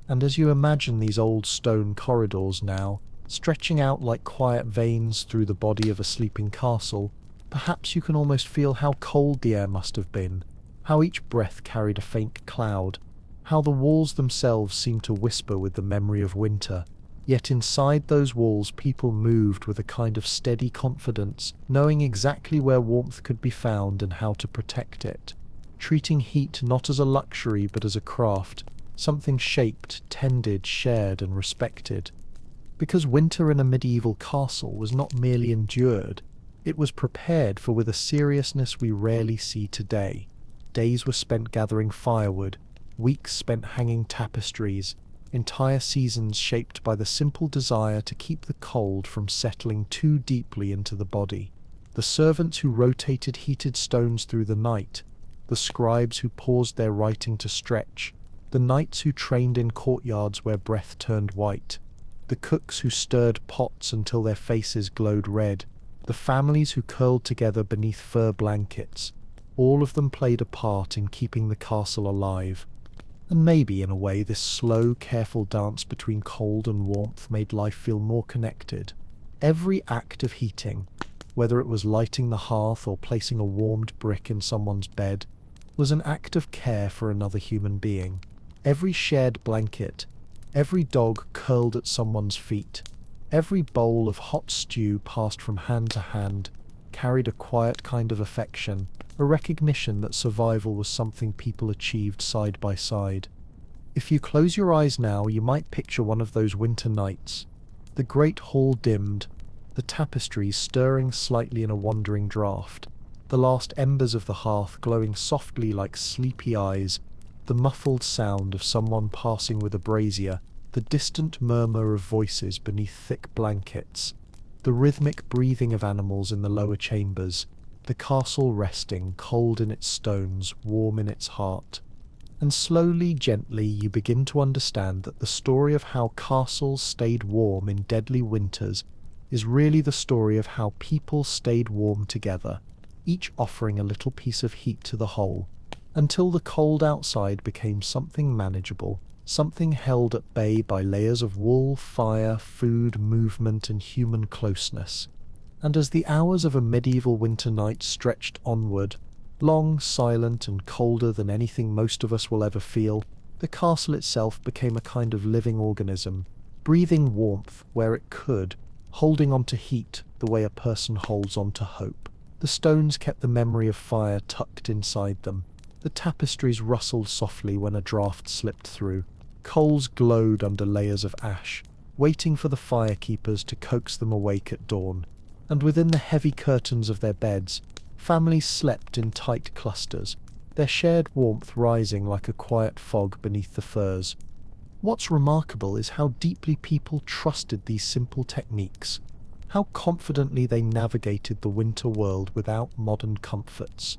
A: And as you imagine these old stone corridors now, stretching out like quiet veins through the body of a sleeping castle, perhaps you can almost feel how cold the air must have been, how each breath carried a faint cloud, how the walls themselves seemed to whisper with the memory of winter. Yet inside those walls people moved with a kind of steady confidence, knowing exactly where warmth could be found and how to protect it, treating heat not as a luxury but as a craft, something shaped, tended, shared, and respected. Because winter in a medieval castle was not merely endured, it was prepared for with a seriousness we rarely see today. Days were spent gathering firewood, weeks spent hanging tapestries, entire seasons shaped by the simple desire to keep the cold from settling too deeply into the body. The servants who rotated heated stones through the night, the scribes who paused their writing to stretch, the knights who trained in courtyards where breath turned white, the cooks who stirred pots until their faces glowed red, the families who curled together beneath fur blankets, all of them played a part in keeping the castle alive. And maybe, in a way, this slow, careful dance between cold and warmth made life feel more connected. Every act of heating, whether it was lighting the hearth or placing a warmed brick in someone's bed, was an act of care for another human being. Every shared blanket, every dog curled at someone's feet, every bowl of hot stew passed from hand to hand carried a quiet kind of affection, a recognition that survival was something people achieved side by side. If you close your eyes now, you might picture one of those winter nights. The great hall dimmed, the tapestries stirring slightly in a wandering draught, the last embers of the hearth glowing softly like sleepy eyes, the muffled sound of someone passing with a brazier, the distant murmur of voices beneath thick blankets, the rhythmic breathing of animals in the lower chambers, the castle resting, cold in its stones, warm in its heart. And slowly, gently, you begin to understand that the story of how castles stayed warm in deadly winters is really the story of how people stayed warm together, each offering a little piece of heat to the whole, until the cold outside became something manageable, something held at bay by layers of wool, fire, food, movement, and human closeness. And as the hours of a medieval winter night stretched onward, long, silent, and colder than anything most of us will ever feel, the castle itself became a kind of living organism, breathing warmth where it could, holding on to heat the way a person holds on to hope. The stones kept the memory of fire tucked inside them. The tapestries rustled softly when a draught slipped through. Coals glowed under layers of ash, waiting for the firekeepers to coax them awake at dawn. And within the heavy curtains of their beds, families slept in tight clusters, their shared warmth rising like a quiet fog beneath the firs. What's remarkable is how deeply people trusted these simple techniques, how confidently they navigated the winter world without modern comforts.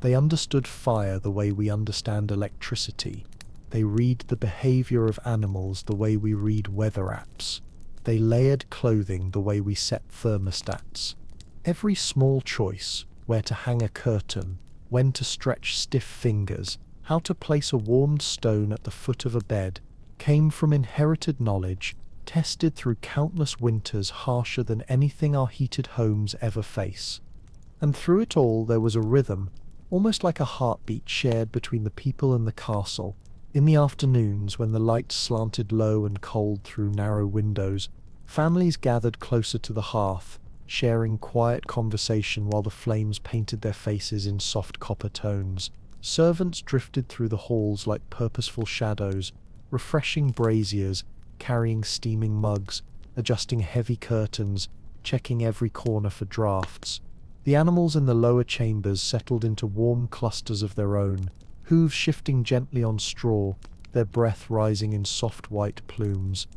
A: They understood fire the way we understand electricity. They read the behavior of animals the way we read weather apps. They layered clothing the way we set thermostats. Every small choice, where to hang a curtain, when to stretch stiff fingers, how to place a warmed stone at the foot of a bed, came from inherited knowledge, tested through countless winters harsher than anything our heated homes ever face. And through it all there was a rhythm, almost like a heartbeat shared between the people and the castle. In the afternoons, when the light slanted low and cold through narrow windows, families gathered closer to the hearth, sharing quiet conversation while the flames painted their faces in soft copper tones. Servants drifted through the halls like purposeful shadows, refreshing braziers, carrying steaming mugs, adjusting heavy curtains, checking every corner for drafts. The animals in the lower chambers settled into warm clusters of their own, hooves shifting gently on straw, their breath rising in soft white plumes.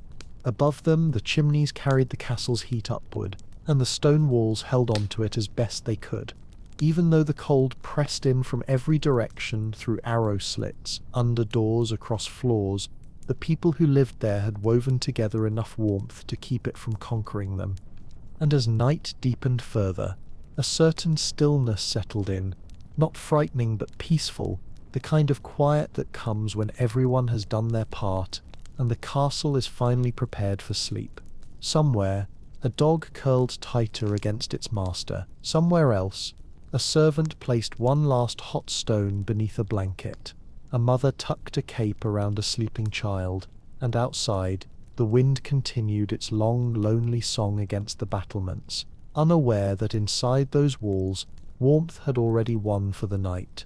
A: Above them, the chimneys carried the castle's heat upward, and the stone walls held on to it as best they could. Even though the cold pressed in from every direction through arrow slits, under doors, across floors, the people who lived there had woven together enough warmth to keep it from conquering them. And as night deepened further, a certain stillness settled in, not frightening but peaceful, the kind of quiet that comes when everyone has done their part and the castle is finally prepared for sleep. Somewhere, a dog curled tighter against its master. Somewhere else, a servant placed one last hot stone beneath a blanket. A mother tucked a cape around a sleeping child, and outside, the wind continued its long, lonely song against the battlements, unaware that inside those walls, warmth had already won for the night.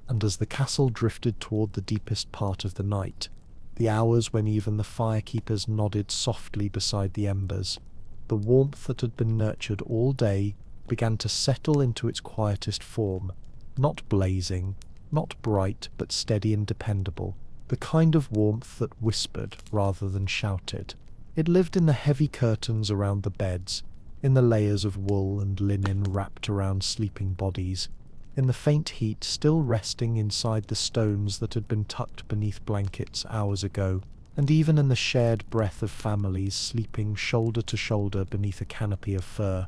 A: And as the castle drifted toward the deepest part of the night, the hours when even the firekeepers nodded softly beside the embers, the warmth that had been nurtured all day began to settle into its quietest form, not blazing, not bright, but steady and dependable, the kind of warmth that whispered rather than shouted. It lived in the heavy curtains around the beds, in the layers of wool and linen wrapped around sleeping bodies, in the faint heat still resting inside the stones that had been tucked beneath blankets hours ago, and even in the shared breath of families sleeping shoulder to shoulder beneath a canopy of fur.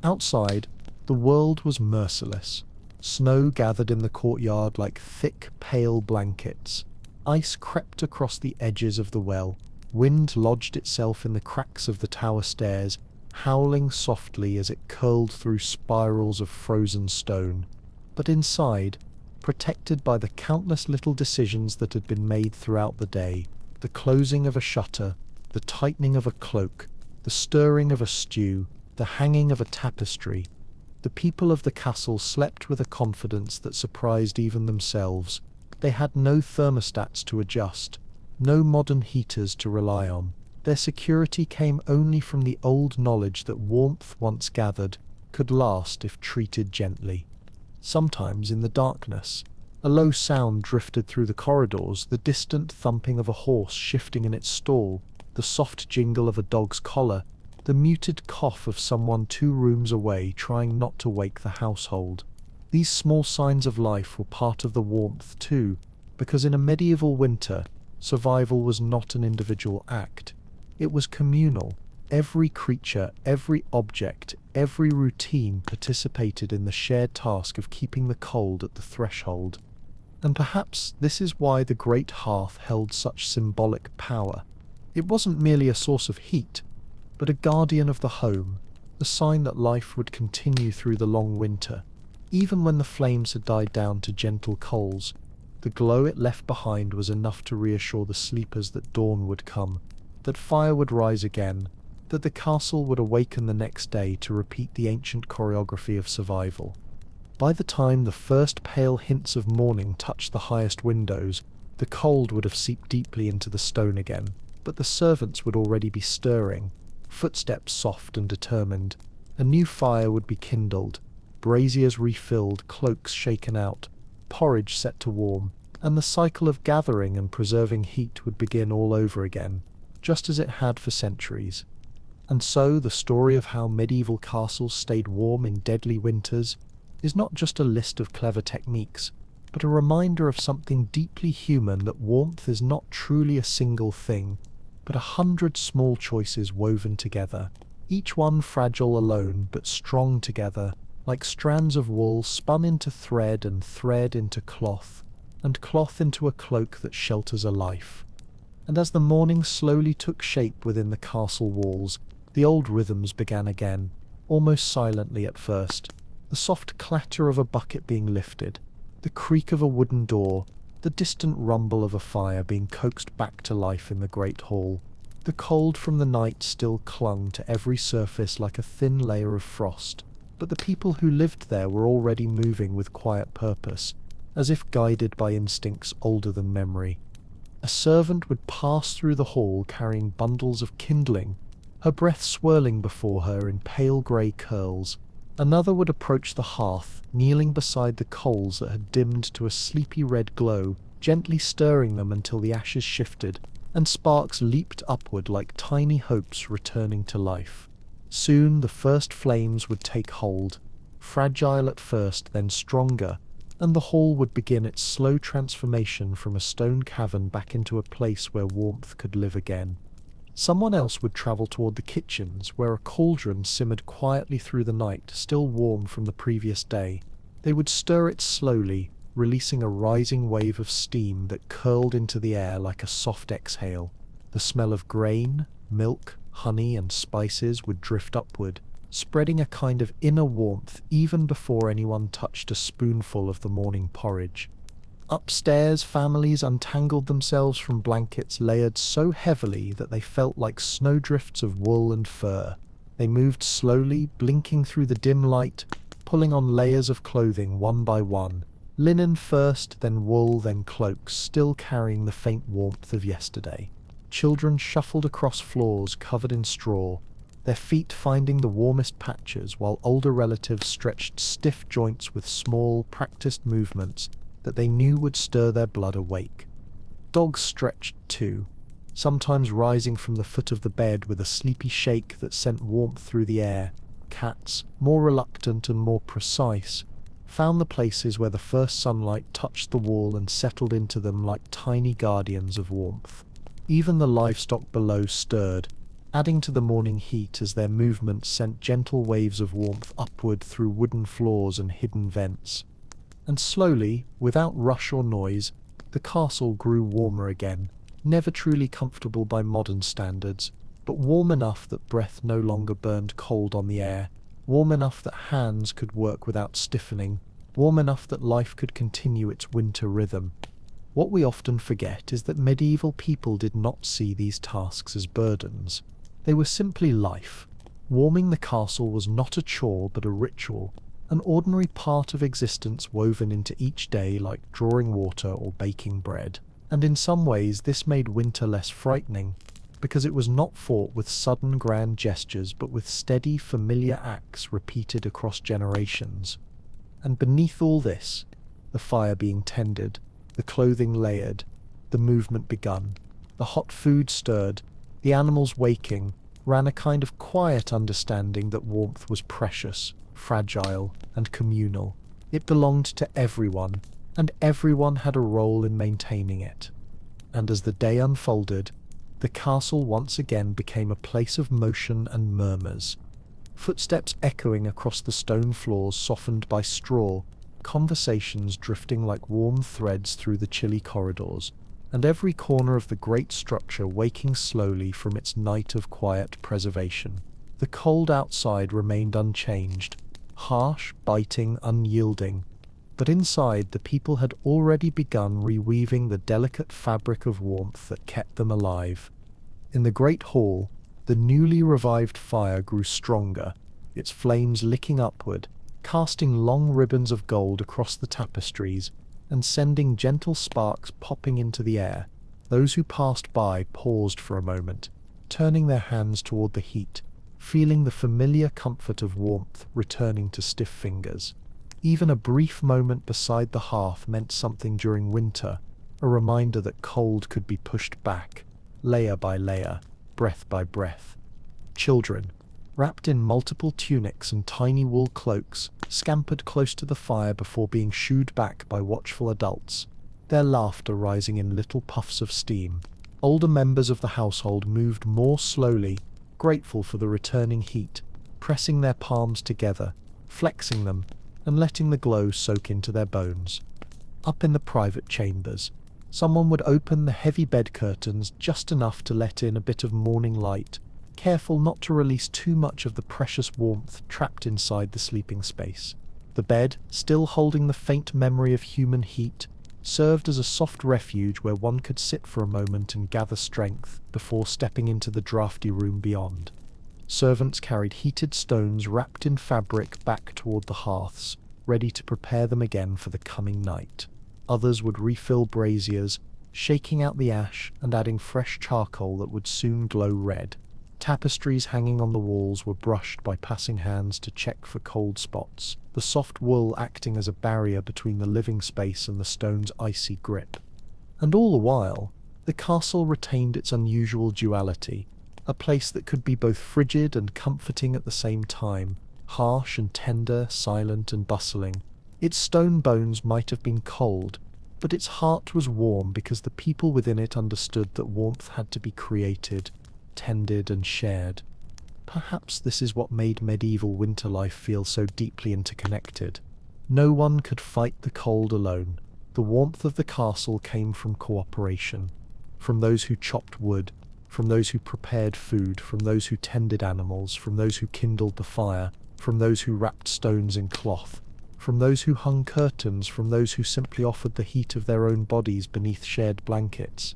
A: Outside, the world was merciless. Snow gathered in the courtyard like thick, pale blankets. Ice crept across the edges of the well. Wind lodged itself in the cracks of the tower stairs, howling softly as it curled through spirals of frozen stone. But inside, protected by the countless little decisions that had been made throughout the day, the closing of a shutter, the tightening of a cloak, the stirring of a stew, the hanging of a tapestry, the people of the castle slept with a confidence that surprised even themselves. They had no thermostats to adjust, no modern heaters to rely on. Their security came only from the old knowledge that warmth once gathered could last if treated gently. Sometimes in the darkness, a low sound drifted through the corridors, the distant thumping of a horse shifting in its stall, the soft jingle of a dog's collar, the muted cough of someone 2 rooms away trying not to wake the household. These small signs of life were part of the warmth too, because in a medieval winter, survival was not an individual act. It was communal. Every creature, every object, every routine participated in the shared task of keeping the cold at the threshold. And perhaps this is why the great hearth held such symbolic power. It wasn't merely a source of heat, but a guardian of the home, the sign that life would continue through the long winter. Even when the flames had died down to gentle coals, the glow it left behind was enough to reassure the sleepers that dawn would come, that fire would rise again, that the castle would awaken the next day to repeat the ancient choreography of survival. By the time the first pale hints of morning touched the highest windows, the cold would have seeped deeply into the stone again, but the servants would already be stirring, footsteps soft and determined. A new fire would be kindled, braziers refilled, cloaks shaken out, porridge set to warm, and the cycle of gathering and preserving heat would begin all over again, just as it had for centuries. And so the story of how medieval castles stayed warm in deadly winters is not just a list of clever techniques, but a reminder of something deeply human, that warmth is not truly a single thing, but 100 small choices woven together, each one fragile alone but strong together, like strands of wool spun into thread and thread into cloth, and cloth into a cloak that shelters a life. And as the morning slowly took shape within the castle walls, the old rhythms began again, almost silently at first. The soft clatter of a bucket being lifted, the creak of a wooden door, the distant rumble of a fire being coaxed back to life in the great hall. The cold from the night still clung to every surface like a thin layer of frost, but the people who lived there were already moving with quiet purpose, as if guided by instincts older than memory. A servant would pass through the hall carrying bundles of kindling, her breath swirling before her in pale grey curls. Another would approach the hearth, kneeling beside the coals that had dimmed to a sleepy red glow, gently stirring them until the ashes shifted, and sparks leaped upward like tiny hopes returning to life. Soon the first flames would take hold, fragile at first, then stronger, and the hall would begin its slow transformation from a stone cavern back into a place where warmth could live again. Someone else would travel toward the kitchens, where a cauldron simmered quietly through the night, still warm from the previous day. They would stir it slowly, releasing a rising wave of steam that curled into the air like a soft exhale. The smell of grain, milk, honey, and spices would drift upward, spreading a kind of inner warmth even before anyone touched a spoonful of the morning porridge. Upstairs, families untangled themselves from blankets layered so heavily that they felt like snowdrifts of wool and fur. They moved slowly, blinking through the dim light, pulling on layers of clothing one by one. Linen first, then wool, then cloaks, still carrying the faint warmth of yesterday. Children shuffled across floors covered in straw, their feet finding the warmest patches, while older relatives stretched stiff joints with small, practiced movements that they knew would stir their blood awake. Dogs stretched too, sometimes rising from the foot of the bed with a sleepy shake that sent warmth through the air. Cats, more reluctant and more precise, found the places where the first sunlight touched the wall and settled into them like tiny guardians of warmth. Even the livestock below stirred, adding to the morning heat as their movements sent gentle waves of warmth upward through wooden floors and hidden vents. And slowly, without rush or noise, The castle grew warmer again, never truly comfortable by modern standards, but warm enough that breath no longer burned cold on the air, warm enough that hands could work without stiffening, warm enough that life could continue its winter rhythm. What we often forget is that medieval people did not see these tasks as burdens. They were simply life. Warming the castle was not a chore but a ritual, an ordinary part of existence woven into each day like drawing water or baking bread. And in some ways this made winter less frightening, because it was not fought with sudden grand gestures but with steady, familiar acts repeated across generations. And beneath all this, the fire being tended, the clothing layered, the movement begun, the hot food stirred, the animals waking, ran a kind of quiet understanding that warmth was precious, fragile, and communal. It belonged to everyone, and everyone had a role in maintaining it. And as the day unfolded, the castle once again became a place of motion and murmurs. Footsteps echoing across the stone floors softened by straw, conversations drifting like warm threads through the chilly corridors, and every corner of the great structure waking slowly from its night of quiet preservation. The cold outside remained unchanged, harsh, biting, unyielding, but inside the people had already begun reweaving the delicate fabric of warmth that kept them alive. In the great hall, the newly revived fire grew stronger, its flames licking upward, casting long ribbons of gold across the tapestries, and sending gentle sparks popping into the air. Those who passed by paused for a moment, turning their hands toward the heat, feeling the familiar comfort of warmth returning to stiff fingers. Even a brief moment beside the hearth meant something during winter, a reminder that cold could be pushed back, layer by layer, breath by breath. Children, wrapped in multiple tunics and tiny wool cloaks, scampered close to the fire before being shooed back by watchful adults, their laughter rising in little puffs of steam. Older members of the household moved more slowly, grateful for the returning heat, pressing their palms together, flexing them, and letting the glow soak into their bones. Up in the private chambers, someone would open the heavy bed curtains just enough to let in a bit of morning light, careful not to release too much of the precious warmth trapped inside the sleeping space. The bed, still holding the faint memory of human heat, served as a soft refuge where one could sit for a moment and gather strength before stepping into the drafty room beyond. Servants carried heated stones wrapped in fabric back toward the hearths, ready to prepare them again for the coming night. Others would refill braziers, shaking out the ash and adding fresh charcoal that would soon glow red. Tapestries hanging on the walls were brushed by passing hands to check for cold spots, the soft wool acting as a barrier between the living space and the stone's icy grip. And all the while, the castle retained its unusual duality, a place that could be both frigid and comforting at the same time, harsh and tender, silent and bustling. Its stone bones might have been cold, but its heart was warm because the people within it understood that warmth had to be created, tended and shared. Perhaps this is what made medieval winter life feel so deeply interconnected. No one could fight the cold alone. The warmth of the castle came from cooperation, from those who chopped wood, from those who prepared food, from those who tended animals, from those who kindled the fire, from those who wrapped stones in cloth, from those who hung curtains, from those who simply offered the heat of their own bodies beneath shared blankets.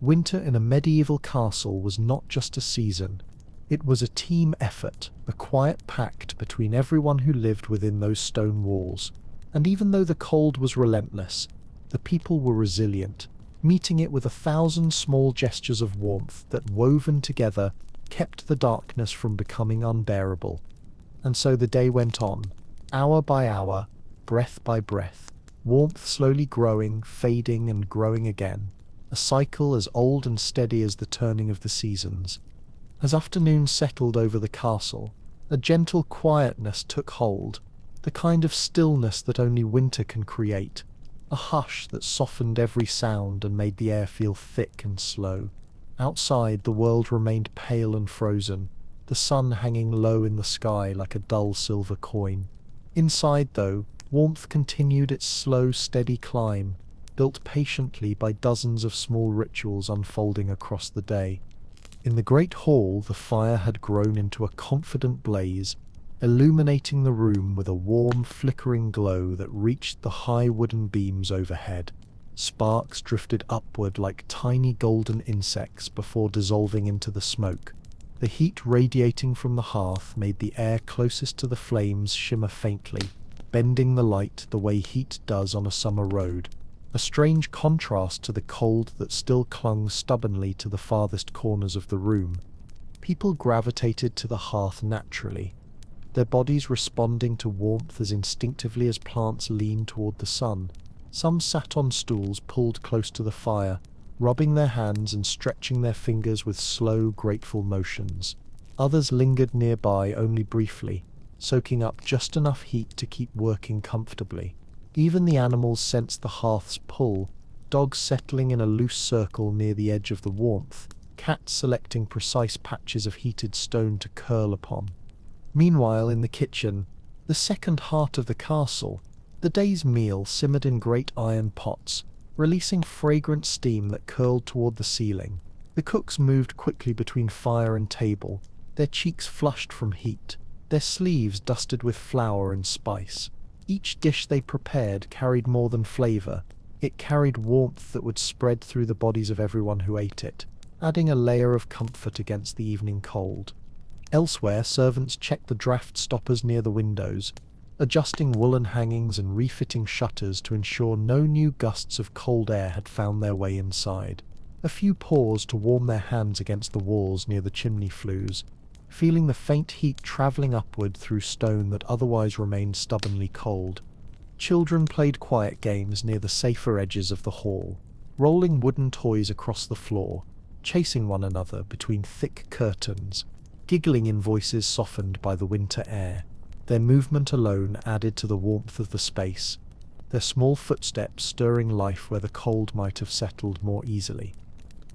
A: Winter in a medieval castle was not just a season. It was a team effort, a quiet pact between everyone who lived within those stone walls. And even though the cold was relentless, the people were resilient, meeting it with 1,000 small gestures of warmth that, woven together, kept the darkness from becoming unbearable. And so the day went on, hour by hour, breath by breath, warmth slowly growing, fading and growing again, a cycle as old and steady as the turning of the seasons. As afternoon settled over the castle, a gentle quietness took hold, the kind of stillness that only winter can create, a hush that softened every sound and made the air feel thick and slow. Outside, the world remained pale and frozen, the sun hanging low in the sky like a dull silver coin. Inside, though, warmth continued its slow, steady climb, built patiently by dozens of small rituals unfolding across the day. In the great hall, the fire had grown into a confident blaze, illuminating the room with a warm, flickering glow that reached the high wooden beams overhead. Sparks drifted upward like tiny golden insects before dissolving into the smoke. The heat radiating from the hearth made the air closest to the flames shimmer faintly, bending the light the way heat does on a summer road, a strange contrast to the cold that still clung stubbornly to the farthest corners of the room. People gravitated to the hearth naturally, their bodies responding to warmth as instinctively as plants lean toward the sun. Some sat on stools pulled close to the fire, rubbing their hands and stretching their fingers with slow, grateful motions. Others lingered nearby only briefly, soaking up just enough heat to keep working comfortably. Even the animals sensed the hearth's pull, dogs settling in a loose circle near the edge of the warmth, cats selecting precise patches of heated stone to curl upon. Meanwhile, in the kitchen, the second heart of the castle, the day's meal simmered in great iron pots, releasing fragrant steam that curled toward the ceiling. The cooks moved quickly between fire and table, their cheeks flushed from heat, their sleeves dusted with flour and spice. Each dish they prepared carried more than flavor. It carried warmth that would spread through the bodies of everyone who ate it, adding a layer of comfort against the evening cold. Elsewhere, servants checked the draft stoppers near the windows, adjusting woolen hangings and refitting shutters to ensure no new gusts of cold air had found their way inside. A few paused to warm their hands against the walls near the chimney flues, feeling the faint heat traveling upward through stone that otherwise remained stubbornly cold. Children played quiet games near the safer edges of the hall, rolling wooden toys across the floor, chasing one another between thick curtains, giggling in voices softened by the winter air. Their movement alone added to the warmth of the space, their small footsteps stirring life where the cold might have settled more easily.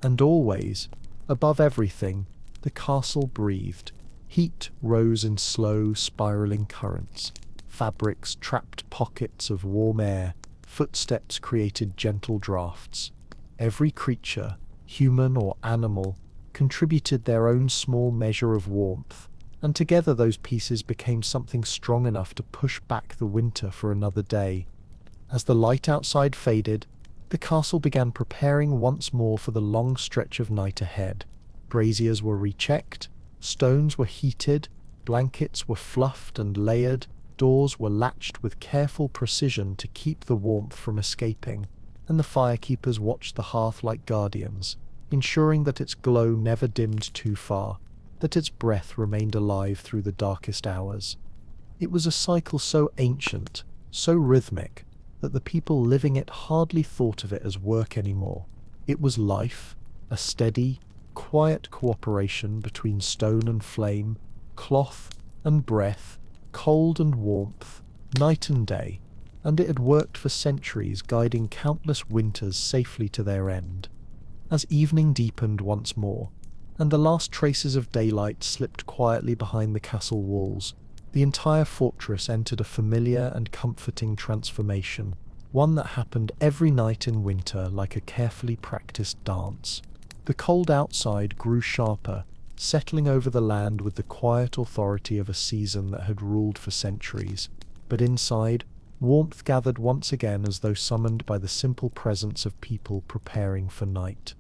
A: And always, above everything, the castle breathed. Heat rose in slow, spiraling currents. Fabrics trapped pockets of warm air. Footsteps created gentle drafts. Every creature, human or animal, contributed their own small measure of warmth, and together those pieces became something strong enough to push back the winter for another day. As the light outside faded, the castle began preparing once more for the long stretch of night ahead. Braziers were rechecked, stones were heated, blankets were fluffed and layered, doors were latched with careful precision to keep the warmth from escaping, and the firekeepers watched the hearth like guardians, ensuring that its glow never dimmed too far, that its breath remained alive through the darkest hours. It was a cycle so ancient, so rhythmic, that the people living it hardly thought of it as work anymore. It was life, a steady, quiet cooperation between stone and flame, cloth and breath, cold and warmth, night and day, and it had worked for centuries, guiding countless winters safely to their end. As evening deepened once more, and the last traces of daylight slipped quietly behind the castle walls, the entire fortress entered a familiar and comforting transformation, one that happened every night in winter like a carefully practiced dance. The cold outside grew sharper, settling over the land with the quiet authority of a season that had ruled for centuries. But inside, warmth gathered once again as though summoned by the simple presence of people preparing for night.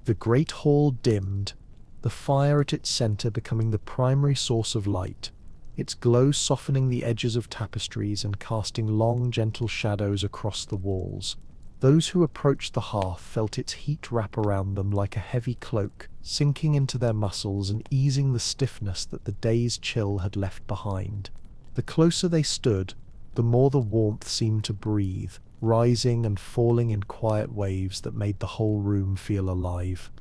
A: The great hall dimmed, the fire at its center becoming the primary source of light, its glow softening the edges of tapestries and casting long, gentle shadows across the walls. Those who approached the hearth felt its heat wrap around them like a heavy cloak, sinking into their muscles and easing the stiffness that the day's chill had left behind. The closer they stood, the more the warmth seemed to breathe, rising and falling in quiet waves that made the whole room feel alive.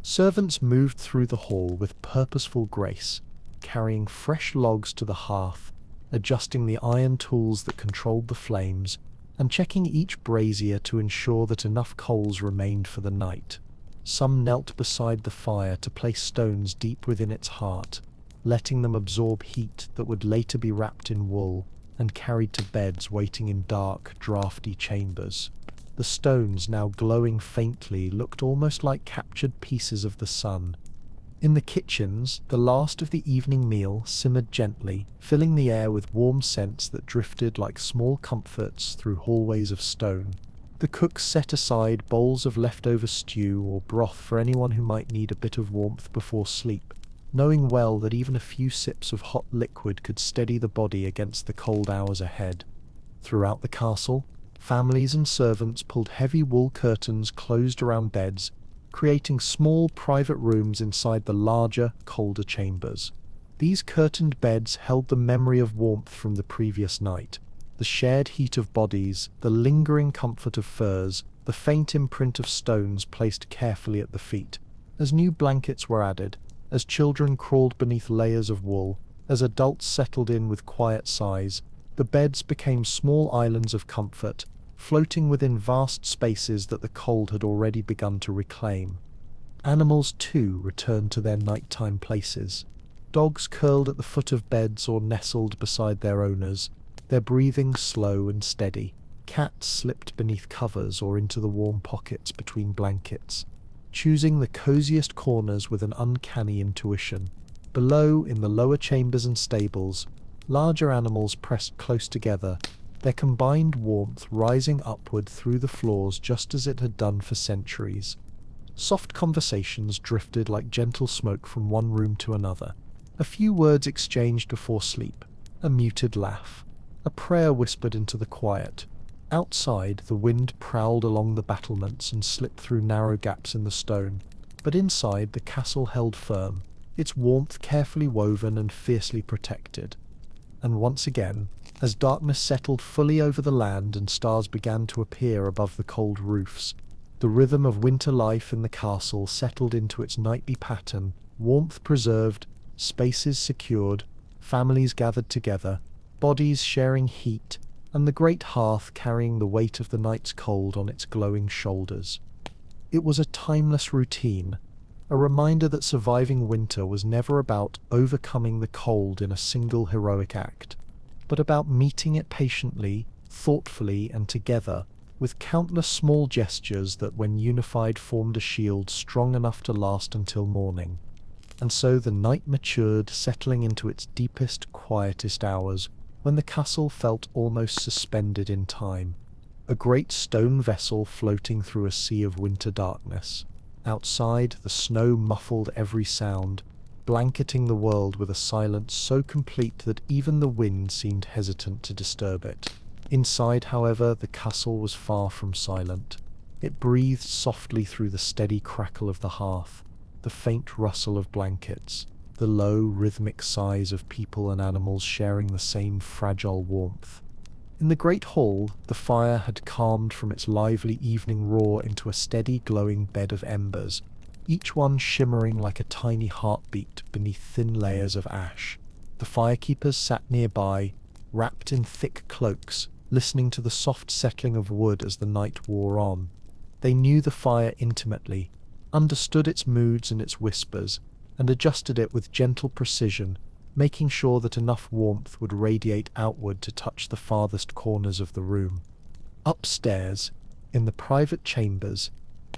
A: Servants moved through the hall with purposeful grace, carrying fresh logs to the hearth, adjusting the iron tools that controlled the flames, and checking each brazier to ensure that enough coals remained for the night. Some knelt beside the fire to place stones deep within its heart, letting them absorb heat that would later be wrapped in wool and carried to beds waiting in dark, draughty chambers. The stones, now glowing faintly, looked almost like captured pieces of the sun. In the kitchens, the last of the evening meal simmered gently, filling the air with warm scents that drifted like small comforts through hallways of stone. The cooks set aside bowls of leftover stew or broth for anyone who might need a bit of warmth before sleep, knowing well that even a few sips of hot liquid could steady the body against the cold hours ahead. Throughout the castle, families and servants pulled heavy wool curtains closed around beds, creating small private rooms inside the larger, colder chambers. These curtained beds held the memory of warmth from the previous night, the shared heat of bodies, the lingering comfort of furs, the faint imprint of stones placed carefully at the feet. As new blankets were added, as children crawled beneath layers of wool, as adults settled in with quiet sighs, the beds became small islands of comfort, floating within vast spaces that the cold had already begun to reclaim. Animals, too, returned to their nighttime places. Dogs curled at the foot of beds or nestled beside their owners, their breathing slow and steady. Cats slipped beneath covers or into the warm pockets between blankets, choosing the coziest corners with an uncanny intuition. Below, in the lower chambers and stables, larger animals pressed close together, their combined warmth rising upward through the floors just as it had done for centuries. Soft conversations drifted like gentle smoke from one room to another. A few words exchanged before sleep, a muted laugh, a prayer whispered into the quiet. Outside, the wind prowled along the battlements and slipped through narrow gaps in the stone, but inside the castle held firm, its warmth carefully woven and fiercely protected. And once again, as darkness settled fully over the land and stars began to appear above the cold roofs, the rhythm of winter life in the castle settled into its nightly pattern, warmth preserved, spaces secured, families gathered together, bodies sharing heat, and the great hearth carrying the weight of the night's cold on its glowing shoulders. It was a timeless routine, a reminder that surviving winter was never about overcoming the cold in a single heroic act, but about meeting it patiently, thoughtfully, and together, with countless small gestures that when unified formed a shield strong enough to last until morning. And so the night matured, settling into its deepest, quietest hours, when the castle felt almost suspended in time, a great stone vessel floating through a sea of winter darkness. Outside, the snow muffled every sound, blanketing the world with a silence so complete that even the wind seemed hesitant to disturb it. Inside, however, the castle was far from silent. It breathed softly through the steady crackle of the hearth, the faint rustle of blankets, the low, rhythmic sighs of people and animals sharing the same fragile warmth. In the great hall, the fire had calmed from its lively evening roar into a steady, glowing bed of embers, each one shimmering like a tiny heartbeat beneath thin layers of ash. The firekeepers sat nearby, wrapped in thick cloaks, listening to the soft settling of wood as the night wore on. They knew the fire intimately, understood its moods and its whispers, and adjusted it with gentle precision, making sure that enough warmth would radiate outward to touch the farthest corners of the room. Upstairs, in the private chambers,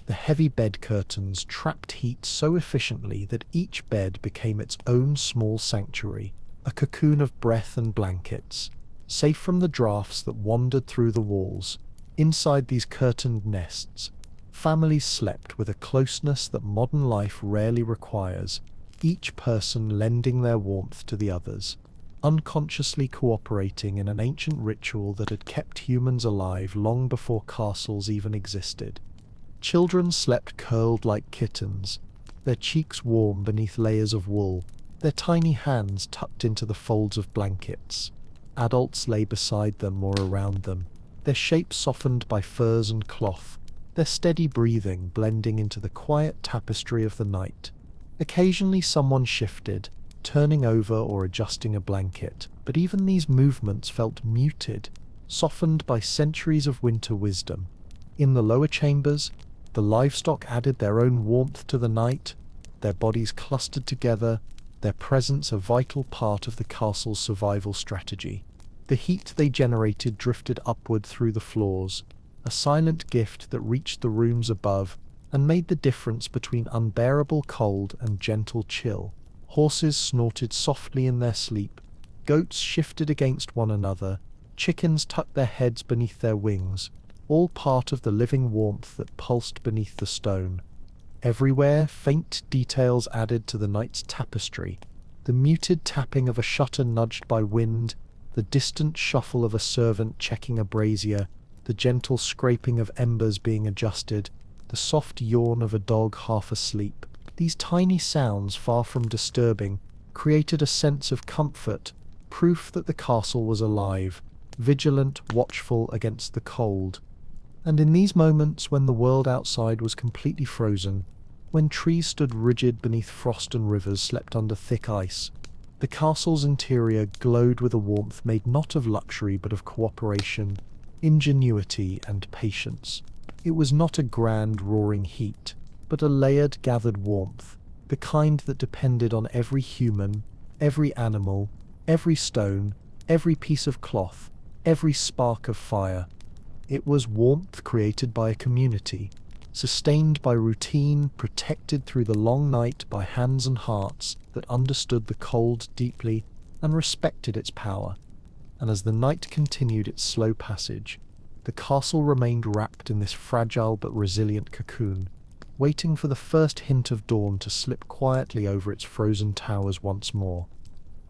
A: the heavy bed curtains trapped heat so efficiently that each bed became its own small sanctuary, a cocoon of breath and blankets, safe from the drafts that wandered through the walls. Inside these curtained nests, families slept with a closeness that modern life rarely requires, each person lending their warmth to the others, unconsciously cooperating in an ancient ritual that had kept humans alive long before castles even existed. Children slept curled like kittens, their cheeks warm beneath layers of wool, their tiny hands tucked into the folds of blankets. Adults lay beside them or around them, their shapes softened by furs and cloth, their steady breathing blending into the quiet tapestry of the night. Occasionally someone shifted, turning over or adjusting a blanket, but even these movements felt muted, softened by centuries of winter wisdom. In the lower chambers, the livestock added their own warmth to the night, their bodies clustered together, their presence a vital part of the castle's survival strategy. The heat they generated drifted upward through the floors, a silent gift that reached the rooms above and made the difference between unbearable cold and gentle chill. Horses snorted softly in their sleep, goats shifted against one another, chickens tucked their heads beneath their wings, all part of the living warmth that pulsed beneath the stone. Everywhere, faint details added to the night's tapestry. The muted tapping of a shutter nudged by wind, the distant shuffle of a servant checking a brazier, the gentle scraping of embers being adjusted, the soft yawn of a dog half asleep. These tiny sounds, far from disturbing, created a sense of comfort, proof that the castle was alive, vigilant, watchful against the cold. And in these moments, when the world outside was completely frozen, when trees stood rigid beneath frost and rivers slept under thick ice, the castle's interior glowed with a warmth made not of luxury but of cooperation, ingenuity, and patience. It was not a grand, roaring heat, but a layered, gathered warmth, the kind that depended on every human, every animal, every stone, every piece of cloth, every spark of fire. It was warmth created by a community, sustained by routine, protected through the long night by hands and hearts that understood the cold deeply and respected its power. And as the night continued its slow passage, the castle remained wrapped in this fragile but resilient cocoon, waiting for the first hint of dawn to slip quietly over its frozen towers once more.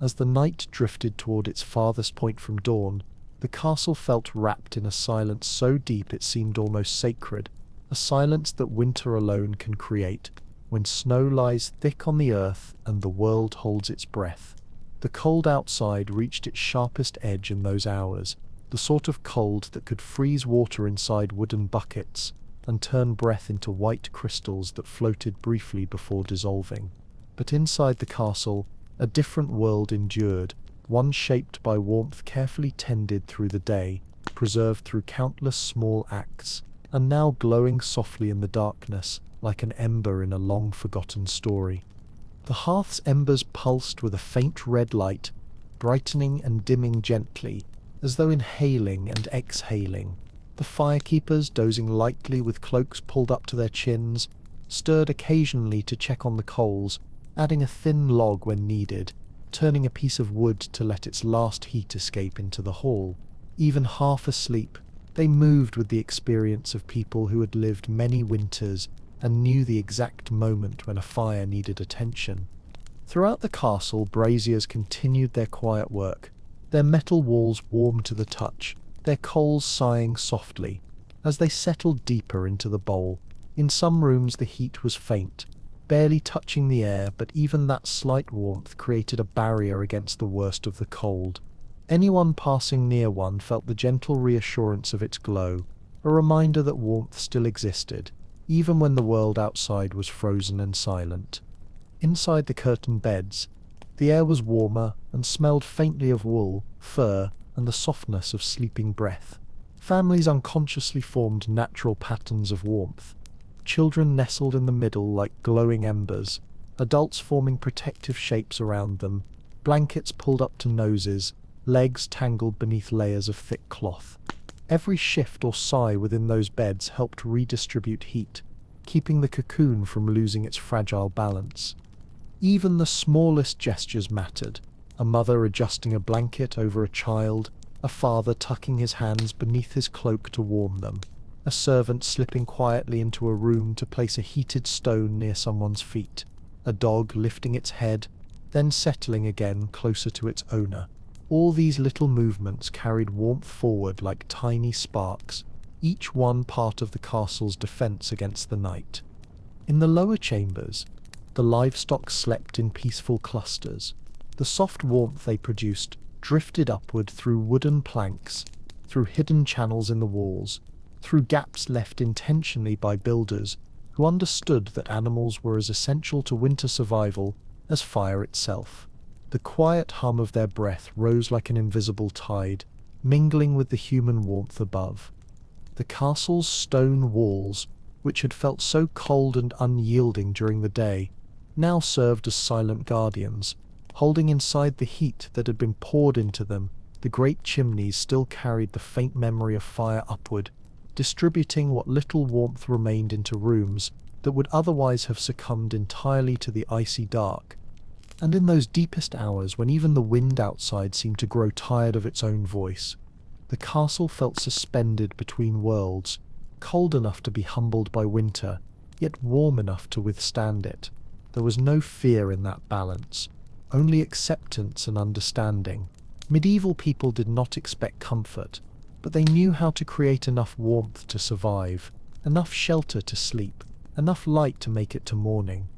A: As the night drifted toward its farthest point from dawn, the castle felt wrapped in a silence so deep it seemed almost sacred, a silence that winter alone can create, when snow lies thick on the earth and the world holds its breath. The cold outside reached its sharpest edge in those hours, the sort of cold that could freeze water inside wooden buckets and turn breath into white crystals that floated briefly before dissolving. But inside the castle, a different world endured, one shaped by warmth carefully tended through the day, preserved through countless small acts, and now glowing softly in the darkness, like an ember in a long-forgotten story. The hearth's embers pulsed with a faint red light, brightening and dimming gently, as though inhaling and exhaling. The firekeepers, dozing lightly with cloaks pulled up to their chins, stirred occasionally to check on the coals, adding a thin log when needed, turning a piece of wood to let its last heat escape into the hall. Even half asleep, they moved with the experience of people who had lived many winters and knew the exact moment when a fire needed attention. Throughout the castle, braziers continued their quiet work, their metal walls warm to the touch, their coals sighing softly as they settled deeper into the bowl. In some rooms the heat was faint, barely touching the air, but even that slight warmth created a barrier against the worst of the cold. Anyone passing near one felt the gentle reassurance of its glow, a reminder that warmth still existed, even when the world outside was frozen and silent. Inside the curtained beds, the air was warmer and smelled faintly of wool, fur, and the softness of sleeping breath. Families unconsciously formed natural patterns of warmth. Children nestled in the middle like glowing embers, adults forming protective shapes around them, blankets pulled up to noses, legs tangled beneath layers of thick cloth. Every shift or sigh within those beds helped redistribute heat, keeping the cocoon from losing its fragile balance. Even the smallest gestures mattered, a mother adjusting a blanket over a child, a father tucking his hands beneath his cloak to warm them, a servant slipping quietly into a room to place a heated stone near someone's feet, a dog lifting its head, then settling again closer to its owner. All these little movements carried warmth forward like tiny sparks, each one part of the castle's defense against the night. In the lower chambers, the livestock slept in peaceful clusters. The soft warmth they produced drifted upward through wooden planks, through hidden channels in the walls, through gaps left intentionally by builders who understood that animals were as essential to winter survival as fire itself. The quiet hum of their breath rose like an invisible tide, mingling with the human warmth above. The castle's stone walls, which had felt so cold and unyielding during the day, now served as silent guardians, holding inside the heat that had been poured into them. The great chimneys still carried the faint memory of fire upward, distributing what little warmth remained into rooms that would otherwise have succumbed entirely to the icy dark. And in those deepest hours, when even the wind outside seemed to grow tired of its own voice, the castle felt suspended between worlds, cold enough to be humbled by winter, yet warm enough to withstand it. There was no fear in that balance, only acceptance and understanding. Medieval people did not expect comfort, but they knew how to create enough warmth to survive, enough shelter to sleep, enough light to make it to morning.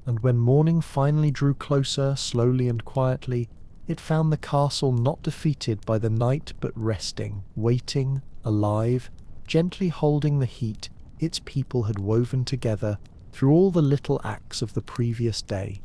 A: And when morning finally drew closer, slowly and quietly, it found the castle not defeated by the night but resting, waiting, alive, gently holding the heat its people had woven together through all the little acts of the previous day.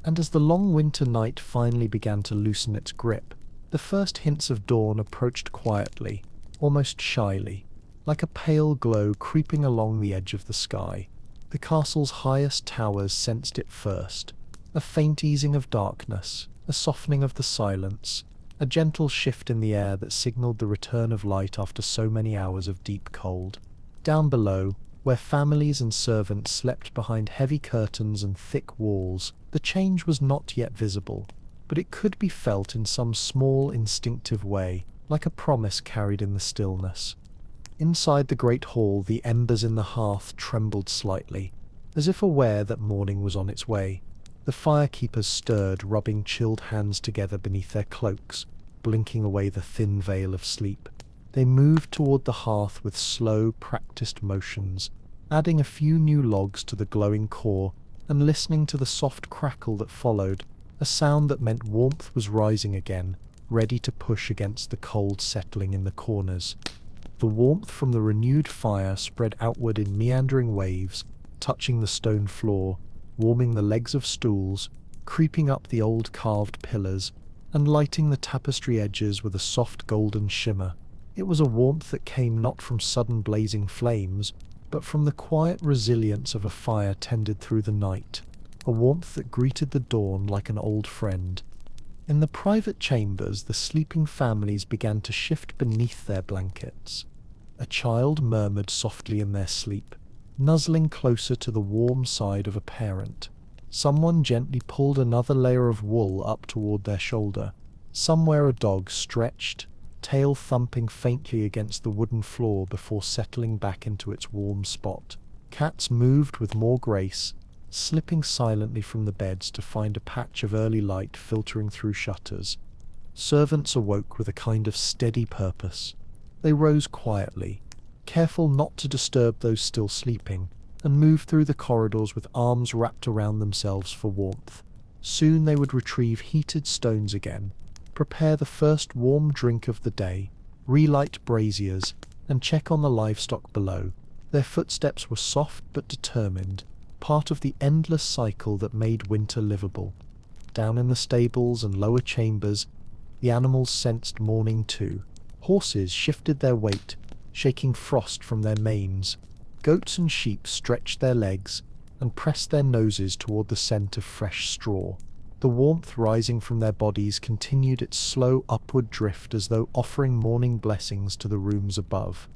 A: And as the long winter night finally began to loosen its grip, the first hints of dawn approached quietly, almost shyly, like a pale glow creeping along the edge of the sky. The castle's highest towers sensed it first, a faint easing of darkness, a softening of the silence, a gentle shift in the air that signaled the return of light after so many hours of deep cold. Down below, where families and servants slept behind heavy curtains and thick walls, the change was not yet visible, but it could be felt in some small, instinctive way, like a promise carried in the stillness. Inside the great hall, the embers in the hearth trembled slightly, as if aware that morning was on its way. The firekeepers stirred, rubbing chilled hands together beneath their cloaks, blinking away the thin veil of sleep. They moved toward the hearth with slow, practiced motions, adding a few new logs to the glowing core and listening to the soft crackle that followed, a sound that meant warmth was rising again, ready to push against the cold settling in the corners. The warmth from the renewed fire spread outward in meandering waves, touching the stone floor, warming the legs of stools, creeping up the old carved pillars, and lighting the tapestry edges with a soft golden shimmer. It was a warmth that came not from sudden blazing flames, but from the quiet resilience of a fire tended through the night, a warmth that greeted the dawn like an old friend. In the private chambers, the sleeping families began to shift beneath their blankets. A child murmured softly in their sleep, nuzzling closer to the warm side of a parent. Someone gently pulled another layer of wool up toward their shoulder. Somewhere a dog stretched, tail thumping faintly against the wooden floor before settling back into its warm spot. Cats moved with more grace, slipping silently from the beds to find a patch of early light filtering through shutters. Servants awoke with a kind of steady purpose. They rose quietly, careful not to disturb those still sleeping, and moved through the corridors with arms wrapped around themselves for warmth. Soon they would retrieve heated stones again, prepare the first warm drink of the day, relight braziers, and check on the livestock below. Their footsteps were soft but determined, part of the endless cycle that made winter livable. Down in the stables and lower chambers, the animals sensed morning too. Horses shifted their weight, shaking frost from their manes. Goats and sheep stretched their legs and pressed their noses toward the scent of fresh straw. The warmth rising from their bodies continued its slow upward drift as though offering morning blessings to the rooms above.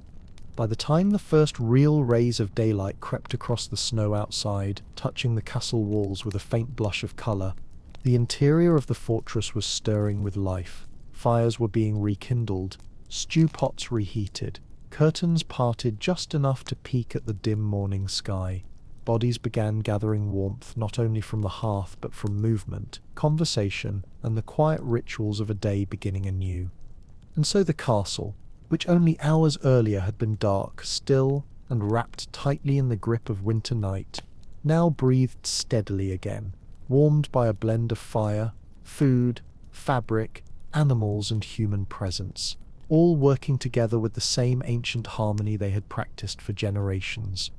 A: By the time the first real rays of daylight crept across the snow outside, touching the castle walls with a faint blush of colour, the interior of the fortress was stirring with life. Fires were being rekindled, stew pots reheated, curtains parted just enough to peek at the dim morning sky. Bodies began gathering warmth not only from the hearth but from movement, conversation, and the quiet rituals of a day beginning anew. And so the castle, which only hours earlier had been dark, still, and wrapped tightly in the grip of winter night, now breathed steadily again, warmed by a blend of fire, food, fabric, animals, and human presence, all working together with the same ancient harmony they had practiced for generations.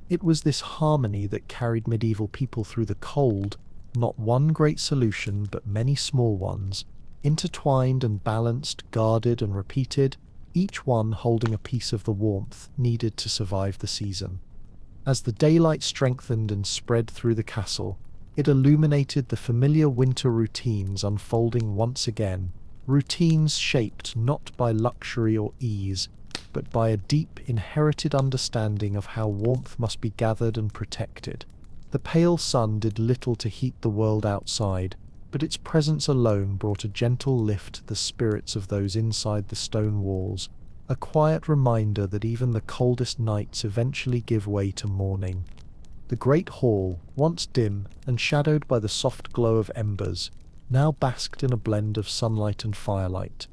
A: It was this harmony that carried medieval people through the cold, not one great solution but many small ones, intertwined and balanced, guarded and repeated, each one holding a piece of the warmth needed to survive the season. As the daylight strengthened and spread through the castle, it illuminated the familiar winter routines unfolding once again, routines shaped not by luxury or ease, but by a deep, inherited understanding of how warmth must be gathered and protected. The pale sun did little to heat the world outside, but its presence alone brought a gentle lift to the spirits of those inside the stone walls, a quiet reminder that even the coldest nights eventually give way to morning. The great hall, once dim and shadowed by the soft glow of embers, now basked in a blend of sunlight and firelight,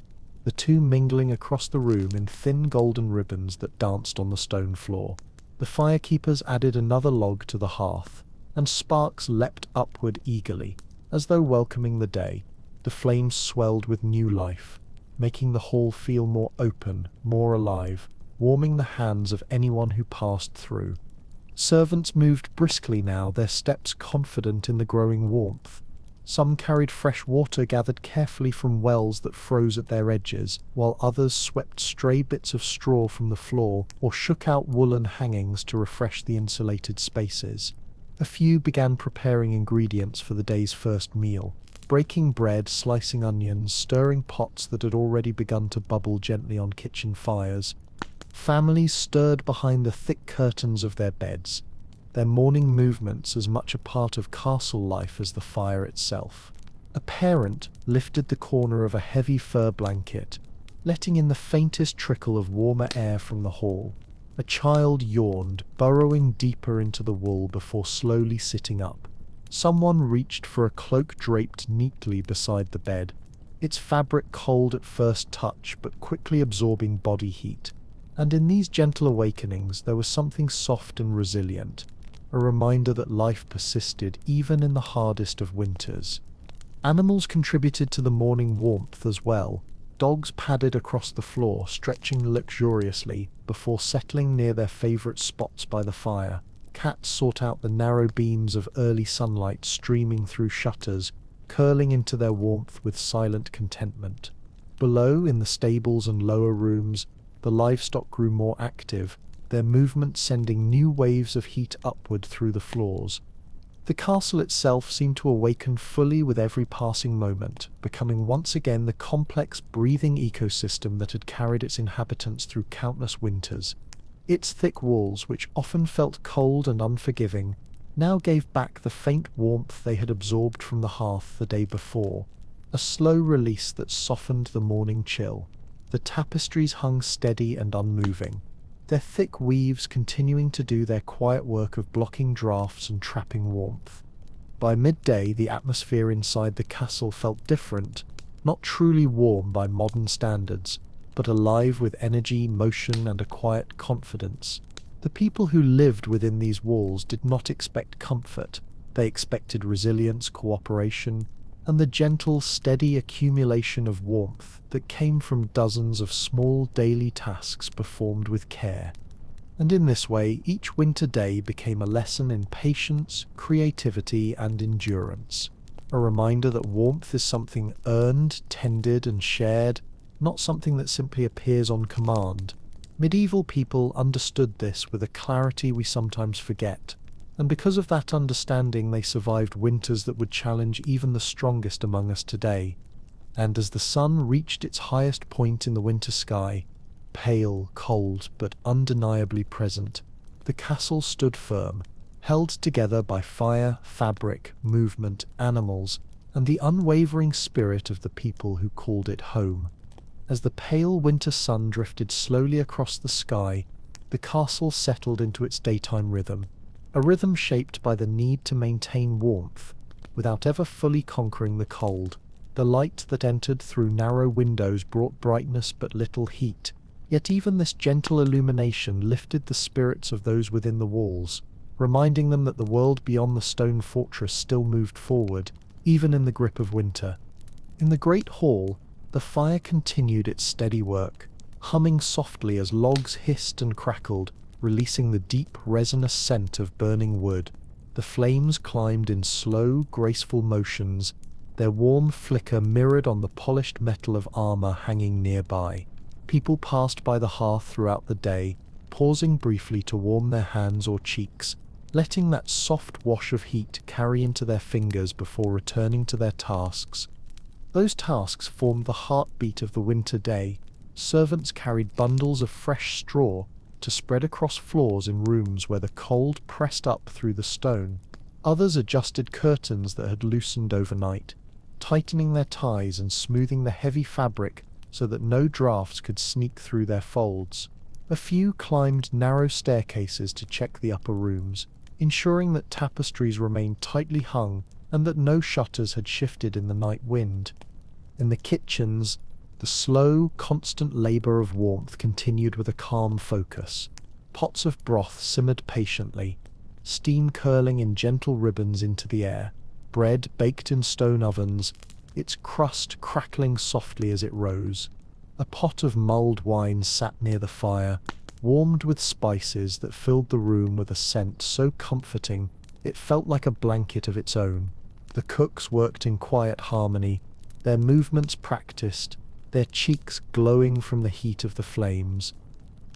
A: the two mingling across the room in thin golden ribbons that danced on the stone floor. The firekeepers added another log to the hearth, and sparks leapt upward eagerly, as though welcoming the day. The flames swelled with new life, making the hall feel more open, more alive, warming the hands of anyone who passed through. Servants moved briskly now, their steps confident in the growing warmth. Some carried fresh water gathered carefully from wells that froze at their edges, while others swept stray bits of straw from the floor or shook out woolen hangings to refresh the insulated spaces. A few began preparing ingredients for the day's first meal, breaking bread, slicing onions, stirring pots that had already begun to bubble gently on kitchen fires. Families stirred behind the thick curtains of their beds, their morning movements as much a part of castle life as the fire itself. A parent lifted the corner of a heavy fur blanket, letting in the faintest trickle of warmer air from the hall. A child yawned, burrowing deeper into the wool before slowly sitting up. Someone reached for a cloak draped neatly beside the bed, its fabric cold at first touch but quickly absorbing body heat. And in these gentle awakenings there was something soft and resilient, a reminder that life persisted even in the hardest of winters. Animals contributed to the morning warmth as well. Dogs padded across the floor, stretching luxuriously before settling near their favorite spots by the fire. Cats sought out the narrow beams of early sunlight streaming through shutters, curling into their warmth with silent contentment. Below, in the stables and lower rooms, the livestock grew more active, their movements sending new waves of heat upward through the floors. The castle itself seemed to awaken fully with every passing moment, becoming once again the complex, breathing ecosystem that had carried its inhabitants through countless winters. Its thick walls, which often felt cold and unforgiving, now gave back the faint warmth they had absorbed from the hearth the day before, a slow release that softened the morning chill. The tapestries hung steady and unmoving, their thick weaves continuing to do their quiet work of blocking drafts and trapping warmth. By midday, the atmosphere inside the castle felt different, not truly warm by modern standards, but alive with energy, motion, and a quiet confidence. The people who lived within these walls did not expect comfort. They expected resilience, cooperation, and the gentle, steady accumulation of warmth that came from dozens of small daily tasks performed with care. And in this way, each winter day became a lesson in patience, creativity, and endurance. A reminder that warmth is something earned, tended, and shared, not something that simply appears on command. Medieval people understood this with a clarity we sometimes forget, and because of that understanding they survived winters that would challenge even the strongest among us today. And as the sun reached its highest point in the winter sky, pale, cold, but undeniably present, the castle stood firm, held together by fire, fabric, movement, animals, and the unwavering spirit of the people who called it home. As the pale winter sun drifted slowly across the sky, the castle settled into its daytime rhythm, a rhythm shaped by the need to maintain warmth, without ever fully conquering the cold. The light that entered through narrow windows brought brightness but little heat, yet even this gentle illumination lifted the spirits of those within the walls, reminding them that the world beyond the stone fortress still moved forward, even in the grip of winter. In the great hall, the fire continued its steady work, humming softly as logs hissed and crackled, releasing the deep, resinous scent of burning wood. The flames climbed in slow, graceful motions, their warm flicker mirrored on the polished metal of armor hanging nearby. People passed by the hearth throughout the day, pausing briefly to warm their hands or cheeks, letting that soft wash of heat carry into their fingers before returning to their tasks. Those tasks formed the heartbeat of the winter day, Servants carried bundles of fresh straw to spread across floors in rooms where the cold pressed up through the stone. Others adjusted curtains that had loosened overnight, tightening their ties and smoothing the heavy fabric so that no drafts could sneak through their folds. A few climbed narrow staircases to check the upper rooms, ensuring that tapestries remained tightly hung and that no shutters had shifted in the night wind. In the kitchens, the slow, constant labor of warmth continued with a calm focus. Pots of broth simmered patiently, steam curling in gentle ribbons into the air. Bread baked in stone ovens, its crust crackling softly as it rose. A pot of mulled wine sat near the fire, warmed with spices that filled the room with a scent so comforting it felt like a blanket of its own. The cooks worked in quiet harmony, their movements practiced, their cheeks glowing from the heat of the flames.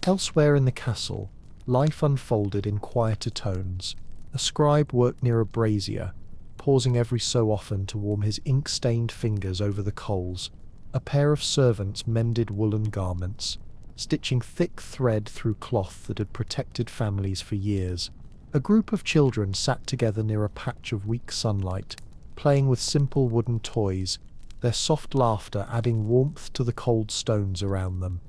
A: Elsewhere in the castle, life unfolded in quieter tones. A scribe worked near a brazier, pausing every so often to warm his ink-stained fingers over the coals. A pair of servants mended woolen garments, stitching thick thread through cloth that had protected families for years. A group of children sat together near a patch of weak sunlight, playing with simple wooden toys, their soft laughter adding warmth to the cold stones around them.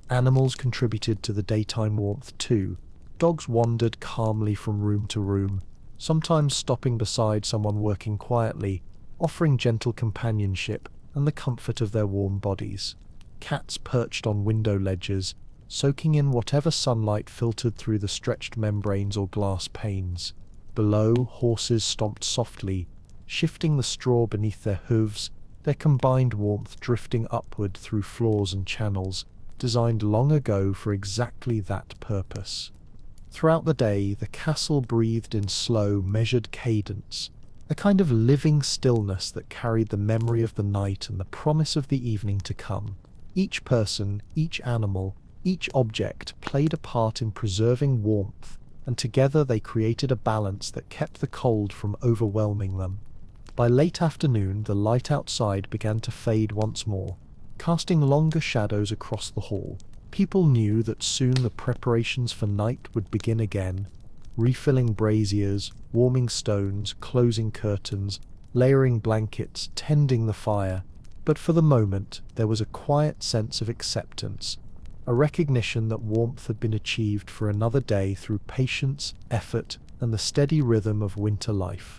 A: Animals contributed to the daytime warmth too. Dogs wandered calmly from room to room, sometimes stopping beside someone working quietly, offering gentle companionship and the comfort of their warm bodies. Cats perched on window ledges, soaking in whatever sunlight filtered through the stretched membranes or glass panes. Below, horses stomped softly, shifting the straw beneath their hooves, their combined warmth drifting upward through floors and channels, designed long ago for exactly that purpose. Throughout the day, the castle breathed in slow, measured cadence, a kind of living stillness that carried the memory of the night and the promise of the evening to come. Each person, each animal, each object played a part in preserving warmth, and together they created a balance that kept the cold from overwhelming them. By late afternoon, the light outside began to fade once more, casting longer shadows across the hall. People knew that soon the preparations for night would begin again, refilling braziers, warming stones, closing curtains, layering blankets, tending the fire. But for the moment, there was a quiet sense of acceptance, a recognition that warmth had been achieved for another day through patience, effort, and the steady rhythm of winter life.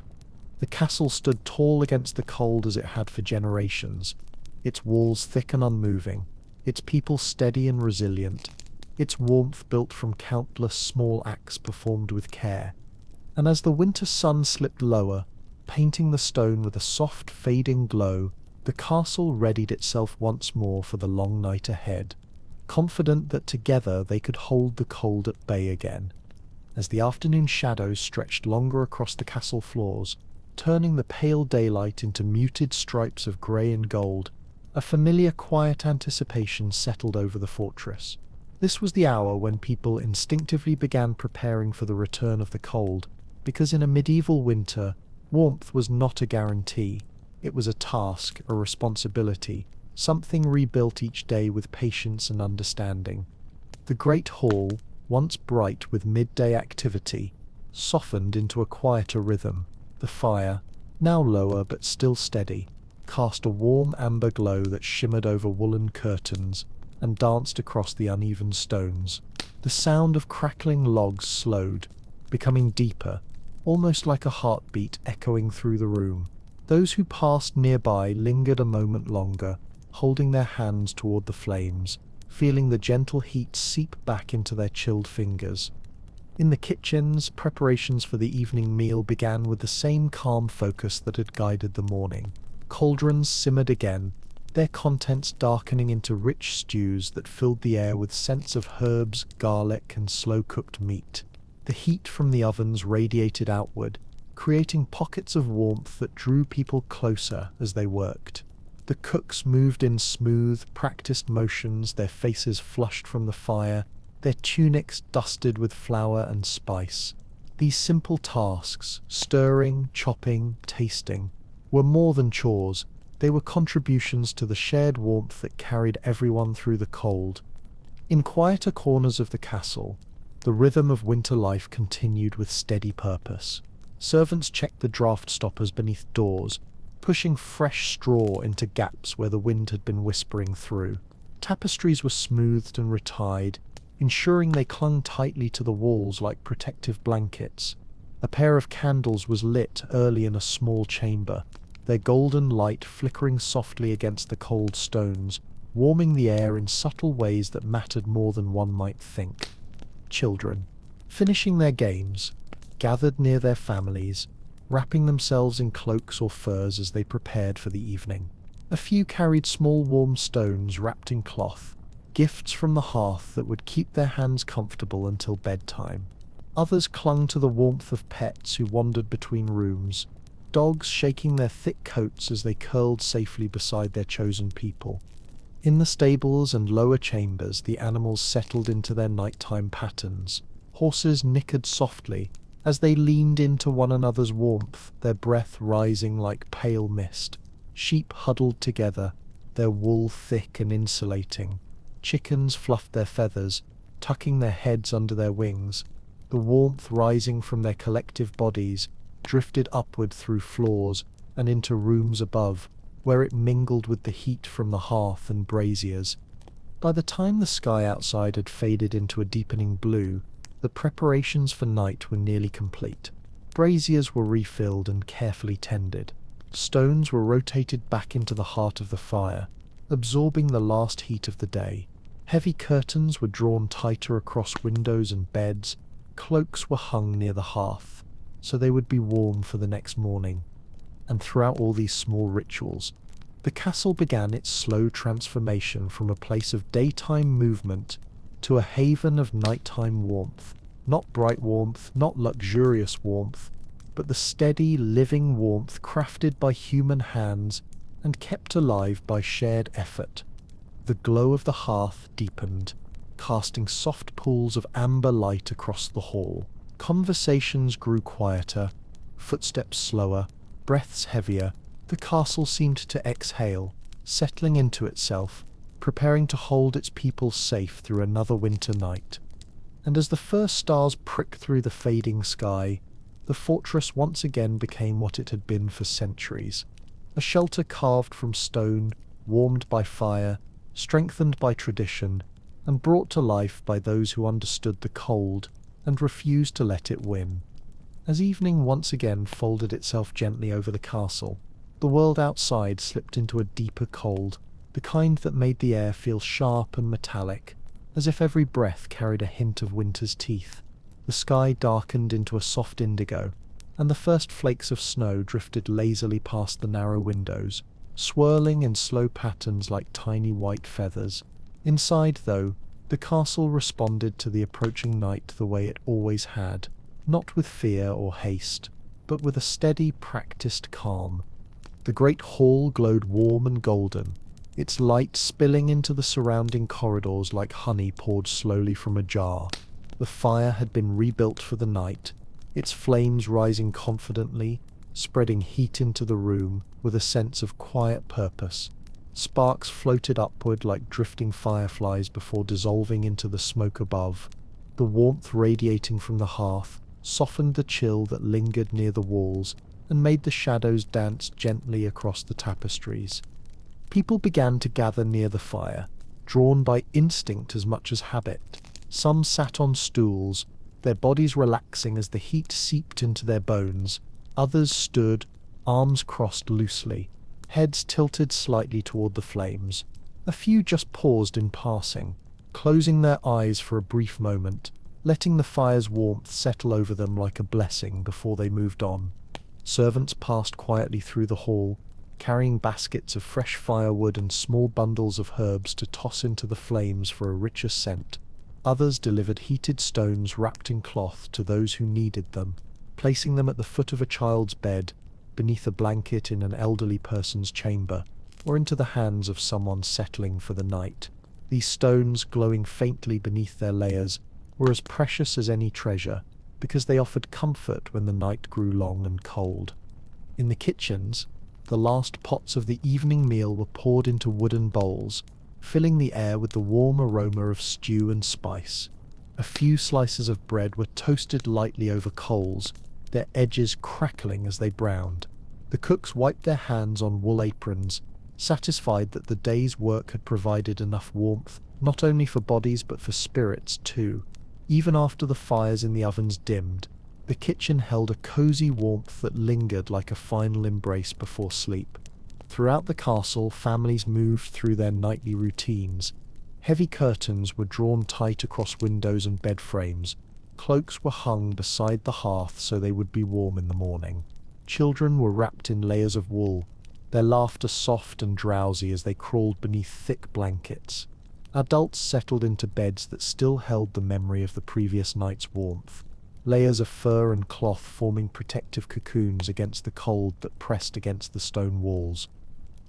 A: The castle stood tall against the cold as it had for generations, its walls thick and unmoving, its people steady and resilient, its warmth built from countless small acts performed with care. And as the winter sun slipped lower, painting the stone with a soft, fading glow, the castle readied itself once more for the long night ahead, confident that together they could hold the cold at bay again. As the afternoon shadows stretched longer across the castle floors, turning the pale daylight into muted stripes of grey and gold, a familiar quiet anticipation settled over the fortress. This was the hour when people instinctively began preparing for the return of the cold, because in a medieval winter, warmth was not a guarantee. It was a task, a responsibility, something rebuilt each day with patience and understanding. The great hall, once bright with midday activity, softened into a quieter rhythm. The fire, now lower but still steady, cast a warm amber glow that shimmered over woolen curtains and danced across the uneven stones. The sound of crackling logs slowed, becoming deeper, almost like a heartbeat echoing through the room. Those who passed nearby lingered a moment longer, holding their hands toward the flames, feeling the gentle heat seep back into their chilled fingers. In the kitchens, preparations for the evening meal began with the same calm focus that had guided the morning. Cauldrons simmered again, their contents darkening into rich stews that filled the air with scents of herbs, garlic, and slow-cooked meat. The heat from the ovens radiated outward, creating pockets of warmth that drew people closer as they worked. The cooks moved in smooth, practiced motions, their faces flushed from the fire, their tunics dusted with flour and spice. These simple tasks, stirring, chopping, tasting, were more than chores. They were contributions to the shared warmth that carried everyone through the cold. In quieter corners of the castle, the rhythm of winter life continued with steady purpose. Servants checked the draft stoppers beneath doors, pushing fresh straw into gaps where the wind had been whispering through. Tapestries were smoothed and retied, ensuring they clung tightly to the walls like protective blankets. A pair of candles was lit early in a small chamber, their golden light flickering softly against the cold stones, warming the air in subtle ways that mattered more than one might think. Children, finishing their games, gathered near their families, wrapping themselves in cloaks or furs as they prepared for the evening. A few carried small warm stones wrapped in cloth, gifts from the hearth that would keep their hands comfortable until bedtime. Others clung to the warmth of pets who wandered between rooms, dogs shaking their thick coats as they curled safely beside their chosen people. In the stables and lower chambers, the animals settled into their nighttime patterns. Horses nickered softly as they leaned into one another's warmth, their breath rising like pale mist. Sheep huddled together, their wool thick and insulating. Chickens fluffed their feathers, tucking their heads under their wings. The warmth rising from their collective bodies drifted upward through floors and into rooms above, where it mingled with the heat from the hearth and braziers. By the time the sky outside had faded into a deepening blue, the preparations for night were nearly complete. Braziers were refilled and carefully tended. Stones were rotated back into the heart of the fire, absorbing the last heat of the day. Heavy curtains were drawn tighter across windows and beds. Cloaks were hung near the hearth, so they would be warm for the next morning. And throughout all these small rituals, the castle began its slow transformation from a place of daytime movement to a haven of nighttime warmth. Not bright warmth, not luxurious warmth, but the steady, living warmth crafted by human hands and kept alive by shared effort. The glow of the hearth deepened, casting soft pools of amber light across the hall. Conversations grew quieter, footsteps slower, breaths heavier. The castle seemed to exhale, settling into itself, preparing to hold its people safe through another winter night. And as the first stars pricked through the fading sky, the fortress once again became what it had been for centuries. A shelter carved from stone, warmed by fire, strengthened by tradition, and brought to life by those who understood the cold and refused to let it win. As evening once again folded itself gently over the castle, the world outside slipped into a deeper cold, the kind that made the air feel sharp and metallic, as if every breath carried a hint of winter's teeth. The sky darkened into a soft indigo, and the first flakes of snow drifted lazily past the narrow windows, swirling in slow patterns like tiny white feathers. Inside, though, the castle responded to the approaching night the way it always had, not with fear or haste, but with a steady, practiced calm. The great hall glowed warm and golden, its light spilling into the surrounding corridors like honey poured slowly from a jar. The fire had been rebuilt for the night, its flames rising confidently, spreading heat into the room with a sense of quiet purpose. Sparks floated upward like drifting fireflies before dissolving into the smoke above. The warmth radiating from the hearth softened the chill that lingered near the walls and made the shadows dance gently across the tapestries. People began to gather near the fire, drawn by instinct as much as habit. Some sat on stools, their bodies relaxing as the heat seeped into their bones. Others stood, arms crossed loosely, heads tilted slightly toward the flames. A few just paused in passing, closing their eyes for a brief moment, letting the fire's warmth settle over them like a blessing before they moved on. Servants passed quietly through the hall, carrying baskets of fresh firewood and small bundles of herbs to toss into the flames for a richer scent. Others delivered heated stones wrapped in cloth to those who needed them, placing them at the foot of a child's bed, beneath a blanket in an elderly person's chamber, or into the hands of someone settling for the night. These stones, glowing faintly beneath their layers, were as precious as any treasure, because they offered comfort when the night grew long and cold. In the kitchens, The last pots of the evening meal were poured into wooden bowls, filling the air with the warm aroma of stew and spice. A few slices of bread were toasted lightly over coals, their edges crackling as they browned. The cooks wiped their hands on wool aprons, satisfied that the day's work had provided enough warmth, not only for bodies but for spirits too. Even after the fires in the ovens dimmed, the kitchen held a cozy warmth that lingered like a final embrace before sleep. Throughout the castle, families moved through their nightly routines. Heavy curtains were drawn tight across windows and bed frames. Cloaks were hung beside the hearth so they would be warm in the morning. Children were wrapped in layers of wool, their laughter soft and drowsy as they crawled beneath thick blankets. Adults settled into beds that still held the memory of the previous night's warmth, layers of fur and cloth forming protective cocoons against the cold that pressed against the stone walls.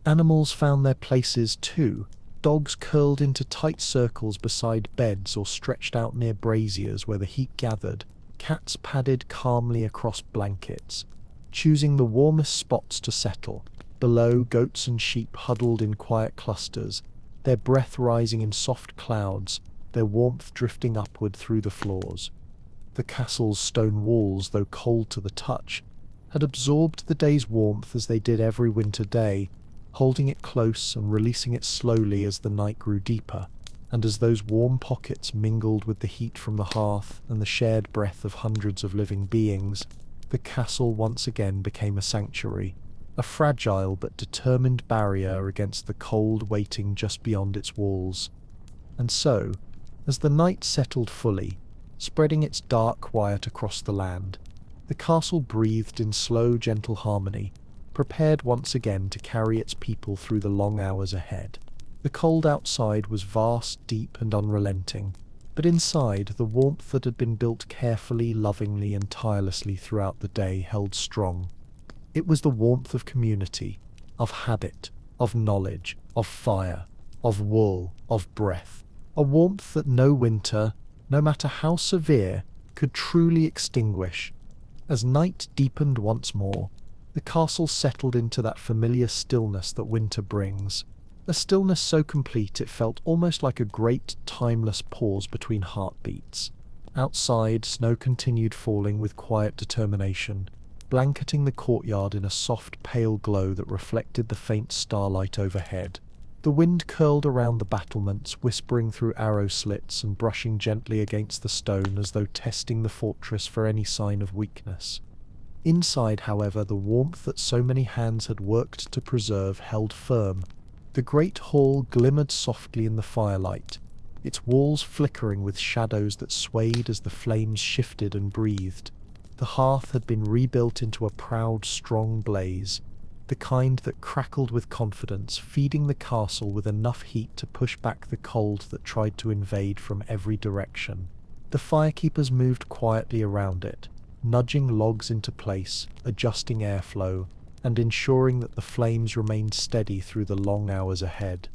A: Animals found their places too. Dogs curled into tight circles beside beds or stretched out near braziers where the heat gathered. Cats padded calmly across blankets, choosing the warmest spots to settle. Below, goats and sheep huddled in quiet clusters, their breath rising in soft clouds, their warmth drifting upward through the floors. The castle's stone walls, though cold to the touch, had absorbed the day's warmth as they did every winter day, holding it close and releasing it slowly as the night grew deeper, and as those warm pockets mingled with the heat from the hearth and the shared breath of hundreds of living beings, the castle once again became a sanctuary, a fragile but determined barrier against the cold waiting just beyond its walls. And so, as the night settled fully, spreading its dark quiet across the land, the castle breathed in slow, gentle harmony, prepared once again to carry its people through the long hours ahead. The cold outside was vast, deep, and unrelenting, but inside, the warmth that had been built carefully, lovingly, and tirelessly throughout the day held strong. It was the warmth of community, of habit, of knowledge, of fire, of wool, of breath, a warmth that no winter, no matter how severe, could truly extinguish. As night deepened once more, the castle settled into that familiar stillness that winter brings, a stillness so complete it felt almost like a great, timeless pause between heartbeats. Outside, snow continued falling with quiet determination, blanketing the courtyard in a soft, pale glow that reflected the faint starlight overhead. The wind curled around the battlements, whispering through arrow slits and brushing gently against the stone as though testing the fortress for any sign of weakness. Inside, however, the warmth that so many hands had worked to preserve held firm. The great hall glimmered softly in the firelight, its walls flickering with shadows that swayed as the flames shifted and breathed. The hearth had been rebuilt into a proud, strong blaze, the kind that crackled with confidence, feeding the castle with enough heat to push back the cold that tried to invade from every direction. The firekeepers moved quietly around it, nudging logs into place, adjusting airflow, and ensuring that the flames remained steady through the long hours ahead.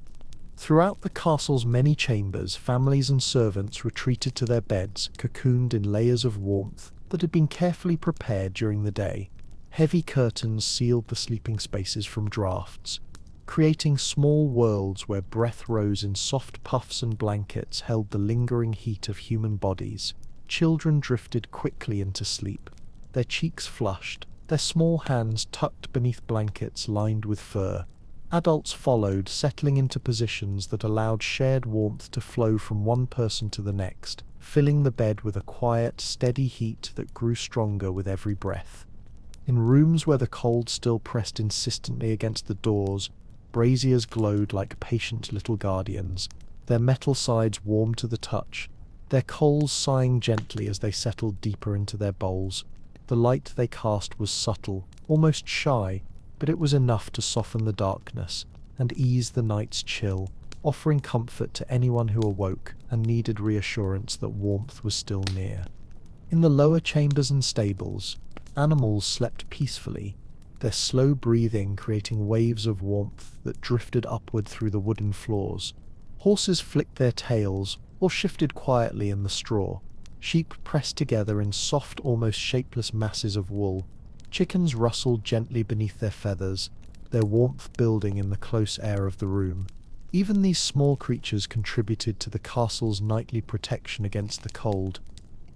A: Throughout the castle's many chambers, families and servants retreated to their beds, cocooned in layers of warmth that had been carefully prepared during the day. Heavy curtains sealed the sleeping spaces from drafts, creating small worlds where breath rose in soft puffs and blankets held the lingering heat of human bodies. Children drifted quickly into sleep, their cheeks flushed, their small hands tucked beneath blankets lined with fur. Adults followed, settling into positions that allowed shared warmth to flow from one person to the next, filling the bed with a quiet, steady heat that grew stronger with every breath. In rooms where the cold still pressed insistently against the doors, braziers glowed like patient little guardians, their metal sides warm to the touch, their coals sighing gently as they settled deeper into their bowls. The light they cast was subtle, almost shy, but it was enough to soften the darkness and ease the night's chill, offering comfort to anyone who awoke and needed reassurance that warmth was still near. In the lower chambers and stables, animals slept peacefully, their slow breathing creating waves of warmth that drifted upward through the wooden floors. Horses flicked their tails or shifted quietly in the straw. Sheep pressed together in soft, almost shapeless masses of wool. Chickens rustled gently beneath their feathers, their warmth building in the close air of the room. Even these small creatures contributed to the castle's nightly protection against the cold.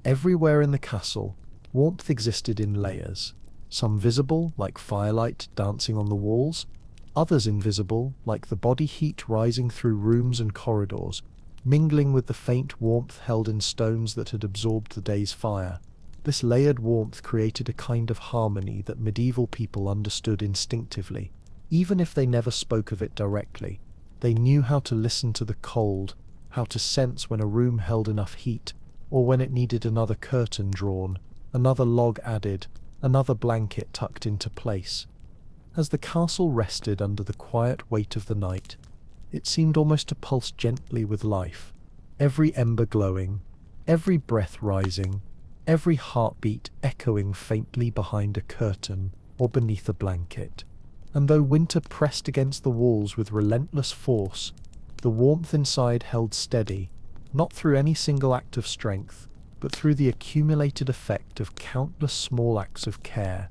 A: Everywhere in the castle, warmth existed in layers, some visible, like firelight dancing on the walls, others invisible, like the body heat rising through rooms and corridors, mingling with the faint warmth held in stones that had absorbed the day's fire. This layered warmth created a kind of harmony that medieval people understood instinctively. Even if they never spoke of it directly, they knew how to listen to the cold, how to sense when a room held enough heat, or when it needed another curtain drawn, another log added, another blanket tucked into place. As the castle rested under the quiet weight of the night, it seemed almost to pulse gently with life, every ember glowing, every breath rising, every heartbeat echoing faintly behind a curtain or beneath a blanket. And though winter pressed against the walls with relentless force, the warmth inside held steady, not through any single act of strength, but through the accumulated effect of countless small acts of care.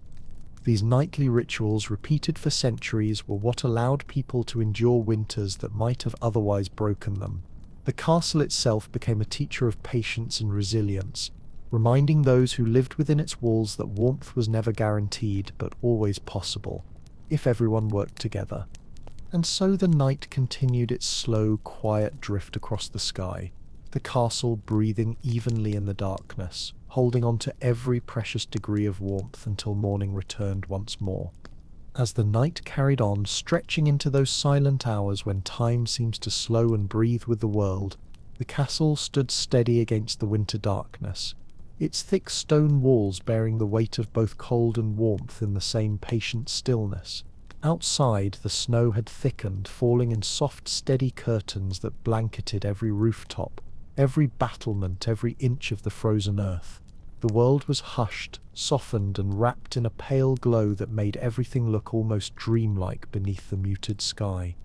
A: These nightly rituals, repeated for centuries, were what allowed people to endure winters that might have otherwise broken them. The castle itself became a teacher of patience and resilience, reminding those who lived within its walls that warmth was never guaranteed but always possible, if everyone worked together. And so the night continued its slow, quiet drift across the sky, the castle breathing evenly in the darkness, holding on to every precious degree of warmth until morning returned once more. As the night carried on, stretching into those silent hours when time seems to slow and breathe with the world, the castle stood steady against the winter darkness, its thick stone walls bearing the weight of both cold and warmth in the same patient stillness. Outside, the snow had thickened, falling in soft, steady curtains that blanketed every rooftop, every battlement, every inch of the frozen earth. The world was hushed, softened, and wrapped in a pale glow that made everything look almost dreamlike beneath the muted sky.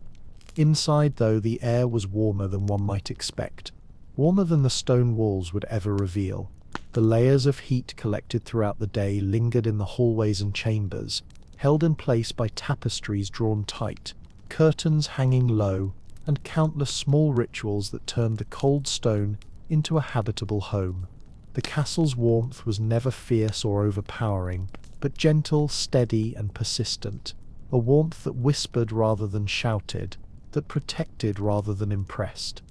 A: Inside, though, the air was warmer than one might expect, warmer than the stone walls would ever reveal. The layers of heat collected throughout the day lingered in the hallways and chambers, held in place by tapestries drawn tight, curtains hanging low, and countless small rituals that turned the cold stone into a habitable home. The castle's warmth was never fierce or overpowering, but gentle, steady, and persistent, a warmth that whispered rather than shouted, that protected rather than impressed.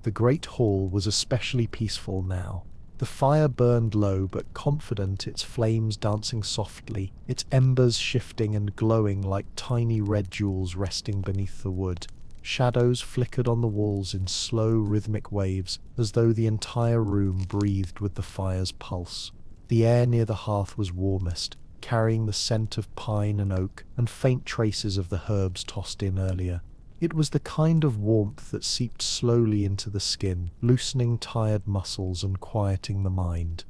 A: The great hall was especially peaceful now. The fire burned low but confident, its flames dancing softly, its embers shifting and glowing like tiny red jewels resting beneath the wood. Shadows flickered on the walls in slow, rhythmic waves, as though the entire room breathed with the fire's pulse. The air near the hearth was warmest, carrying the scent of pine and oak, and faint traces of the herbs tossed in earlier. It was the kind of warmth that seeped slowly into the skin, loosening tired muscles and quieting the mind.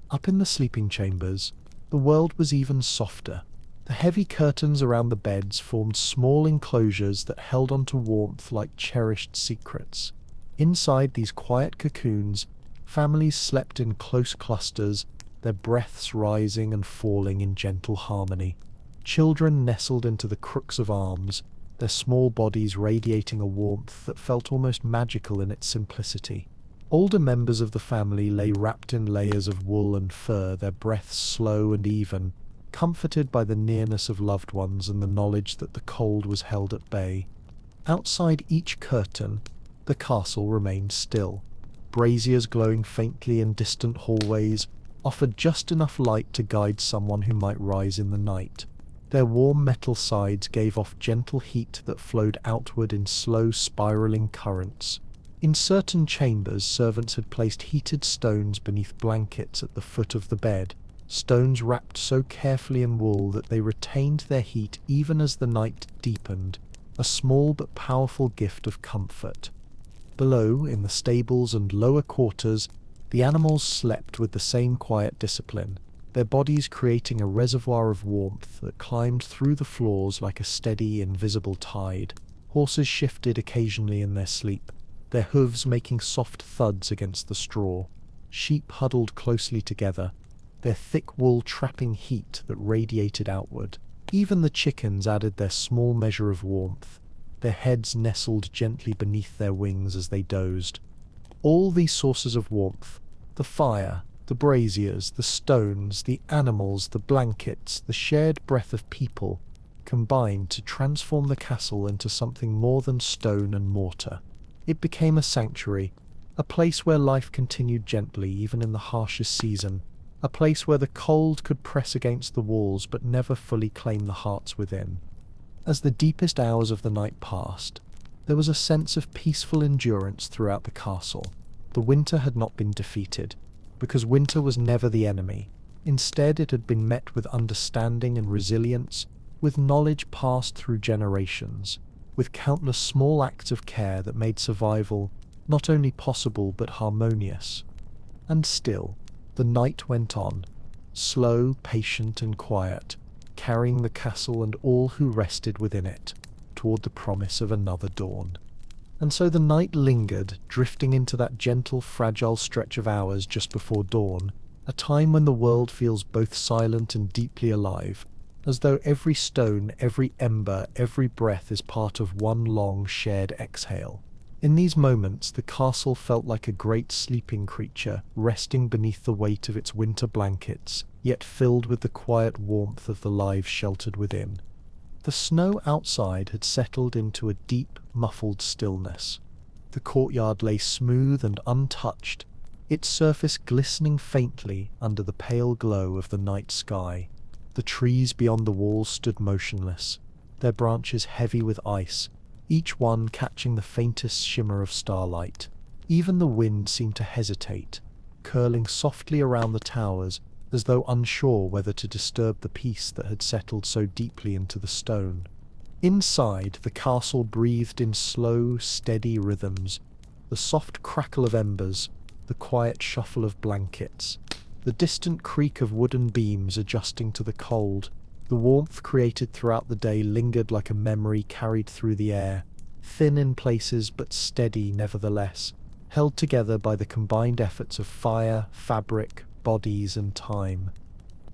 A: Up in the sleeping chambers, the world was even softer. The heavy curtains around the beds formed small enclosures that held onto warmth like cherished secrets. Inside these quiet cocoons, families slept in close clusters, their breaths rising and falling in gentle harmony. Children nestled into the crooks of arms, their small bodies radiating a warmth that felt almost magical in its simplicity. Older members of the family lay wrapped in layers of wool and fur, their breaths slow and even, comforted by the nearness of loved ones and the knowledge that the cold was held at bay. Outside each curtain, the castle remained still. Braziers glowing faintly in distant hallways offered just enough light to guide someone who might rise in the night. Their warm metal sides gave off gentle heat that flowed outward in slow spiraling currents. In certain chambers, servants had placed heated stones beneath blankets at the foot of the bed, stones wrapped so carefully in wool that they retained their heat even as the night deepened, a small but powerful gift of comfort. Below, in the stables and lower quarters, the animals slept with the same quiet discipline, their bodies creating a reservoir of warmth that climbed through the floors like a steady, invisible tide. Horses shifted occasionally in their sleep, their hooves making soft thuds against the straw. Sheep huddled closely together, their thick wool trapping heat that radiated outward. Even the chickens added their small measure of warmth, their heads nestled gently beneath their wings as they dozed. All these sources of warmth, the fire, the braziers, the stones, the animals, the blankets, the shared breath of people, combined to transform the castle into something more than stone and mortar. It became a sanctuary, a place where life continued gently even in the harshest season, a place where the cold could press against the walls but never fully claim the hearts within. As the deepest hours of the night passed, there was a sense of peaceful endurance throughout the castle. The winter had not been defeated, because winter was never the enemy. Instead, it had been met with understanding and resilience, with knowledge passed through generations, with countless small acts of care that made survival not only possible but harmonious. And still, the night went on, slow, patient, and quiet, carrying the castle and all who rested within it toward the promise of another dawn. And so the night lingered, drifting into that gentle, fragile stretch of hours just before dawn, a time when the world feels both silent and deeply alive, as though every stone, every ember, every breath is part of one long shared exhale. In these moments, the castle felt like a great sleeping creature, resting beneath the weight of its winter blankets, yet filled with the quiet warmth of the lives sheltered within. The snow outside had settled into a deep, muffled stillness. The courtyard lay smooth and untouched, its surface glistening faintly under the pale glow of the night sky. The trees beyond the walls stood motionless, their branches heavy with ice, each one catching the faintest shimmer of starlight. Even the wind seemed to hesitate, curling softly around the towers as though unsure whether to disturb the peace that had settled so deeply into the stone. Inside, the castle breathed in slow, steady rhythms, the soft crackle of embers, the quiet shuffle of blankets, the distant creak of wooden beams adjusting to the cold. The warmth created throughout the day lingered like a memory carried through the air, thin in places but steady nevertheless, held together by the combined efforts of fire, fabric, bodies, and time.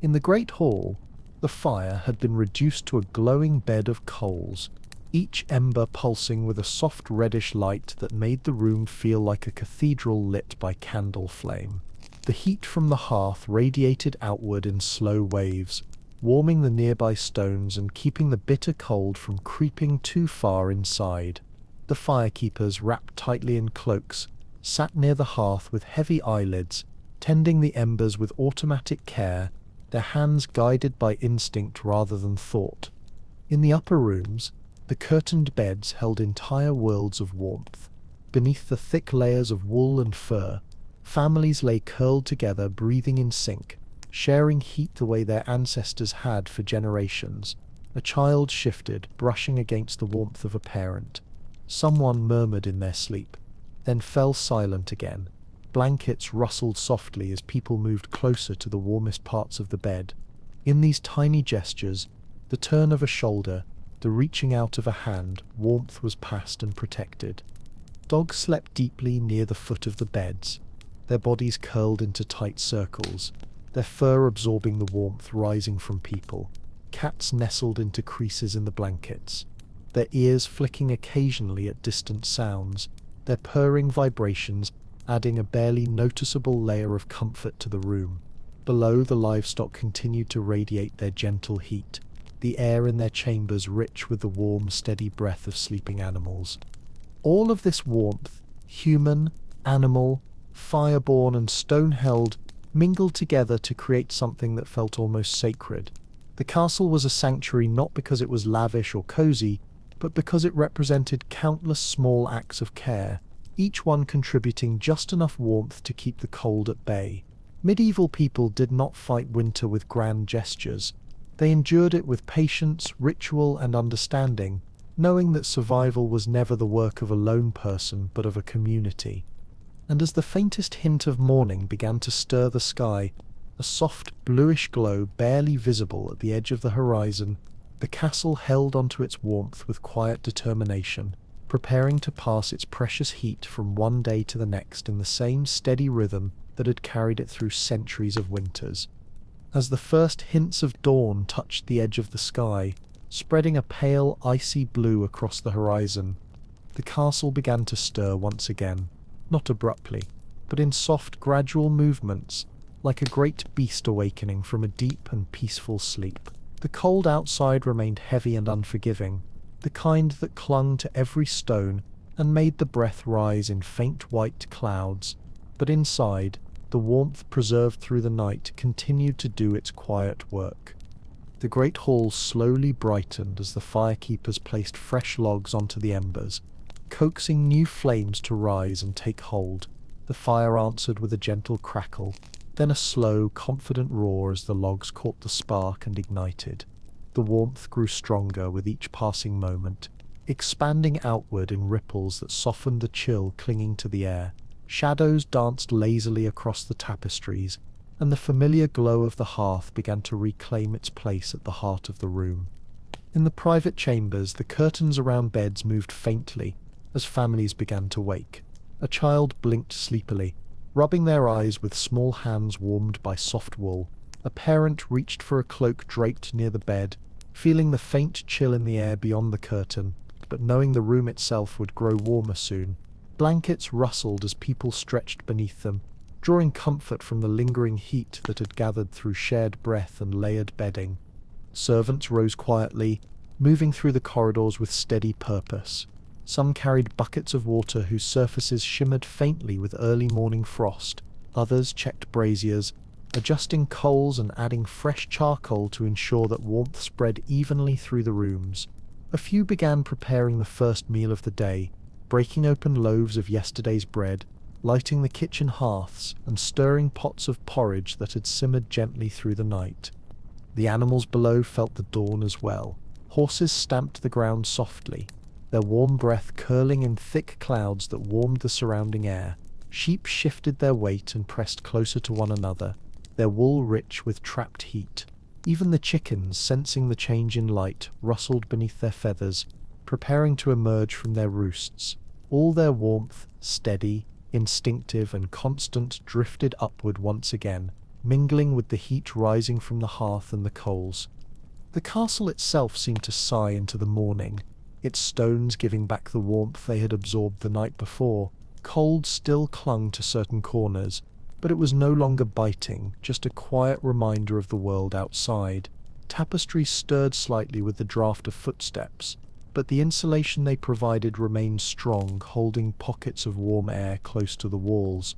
A: In the great hall, the fire had been reduced to a glowing bed of coals, each ember pulsing with a soft reddish light that made the room feel like a cathedral lit by candle flame. The heat from the hearth radiated outward in slow waves, warming the nearby stones and keeping the bitter cold from creeping too far inside. The firekeepers, wrapped tightly in cloaks, sat near the hearth with heavy eyelids, tending the embers with automatic care, their hands guided by instinct rather than thought. In the upper rooms, the curtained beds held entire worlds of warmth. Beneath the thick layers of wool and fur, families lay curled together, breathing in sync, sharing heat the way their ancestors had for generations. A child shifted, brushing against the warmth of a parent. Someone murmured in their sleep, then fell silent again. Blankets rustled softly as people moved closer to the warmest parts of the bed. In these tiny gestures, the turn of a shoulder, the reaching out of a hand, warmth was passed and protected. Dogs slept deeply near the foot of the beds, their bodies curled into tight circles, their fur absorbing the warmth rising from people. Cats nestled into creases in the blankets, their ears flicking occasionally at distant sounds, their purring vibrations adding a barely noticeable layer of comfort to the room. Below, the livestock continued to radiate their gentle heat, the air in their chambers rich with the warm, steady breath of sleeping animals. All of this warmth, human, animal, fireborn, and stone-held, mingled together to create something that felt almost sacred. The castle was a sanctuary not because it was lavish or cozy, but because it represented countless small acts of care, each one contributing just enough warmth to keep the cold at bay. Medieval people did not fight winter with grand gestures. They endured it with patience, ritual, and understanding, knowing that survival was never the work of a lone person but of a community. And as the faintest hint of morning began to stir the sky, a soft bluish glow barely visible at the edge of the horizon, the castle held onto its warmth with quiet determination, preparing to pass its precious heat from one day to the next in the same steady rhythm that had carried it through centuries of winters. As the first hints of dawn touched the edge of the sky, spreading a pale, icy blue across the horizon, the castle began to stir once again, not abruptly, but in soft, gradual movements, like a great beast awakening from a deep and peaceful sleep. The cold outside remained heavy and unforgiving, the kind that clung to every stone and made the breath rise in faint white clouds, but inside, the warmth preserved through the night continued to do its quiet work. The great hall slowly brightened as the firekeepers placed fresh logs onto the embers, coaxing new flames to rise and take hold. The fire answered with a gentle crackle, then a slow, confident roar as the logs caught the spark and ignited. The warmth grew stronger with each passing moment, expanding outward in ripples that softened the chill clinging to the air. Shadows danced lazily across the tapestries, and the familiar glow of the hearth began to reclaim its place at the heart of the room. In the private chambers, the curtains around beds moved faintly as families began to wake. A child blinked sleepily, rubbing their eyes with small hands warmed by soft wool. A parent reached for a cloak draped near the bed, feeling the faint chill in the air beyond the curtain, but knowing the room itself would grow warmer soon. Blankets rustled as people stretched beneath them, drawing comfort from the lingering heat that had gathered through shared breath and layered bedding. Servants rose quietly, moving through the corridors with steady purpose. Some carried buckets of water whose surfaces shimmered faintly with early morning frost. Others checked braziers, adjusting coals and adding fresh charcoal to ensure that warmth spread evenly through the rooms. A few began preparing the first meal of the day, breaking open loaves of yesterday's bread, lighting the kitchen hearths, and stirring pots of porridge that had simmered gently through the night. The animals below felt the dawn as well. Horses stamped the ground softly, their warm breath curling in thick clouds that warmed the surrounding air. Sheep shifted their weight and pressed closer to one another, their wool rich with trapped heat. Even the chickens, sensing the change in light, rustled beneath their feathers, preparing to emerge from their roosts. All their warmth, steady, instinctive and constant, drifted upward once again, mingling with the heat rising from the hearth and the coals. The castle itself seemed to sigh into the morning, its stones giving back the warmth they had absorbed the night before. Cold still clung to certain corners, but it was no longer biting, just a quiet reminder of the world outside. Tapestries stirred slightly with the draft of footsteps, but the insulation they provided remained strong, holding pockets of warm air close to the walls.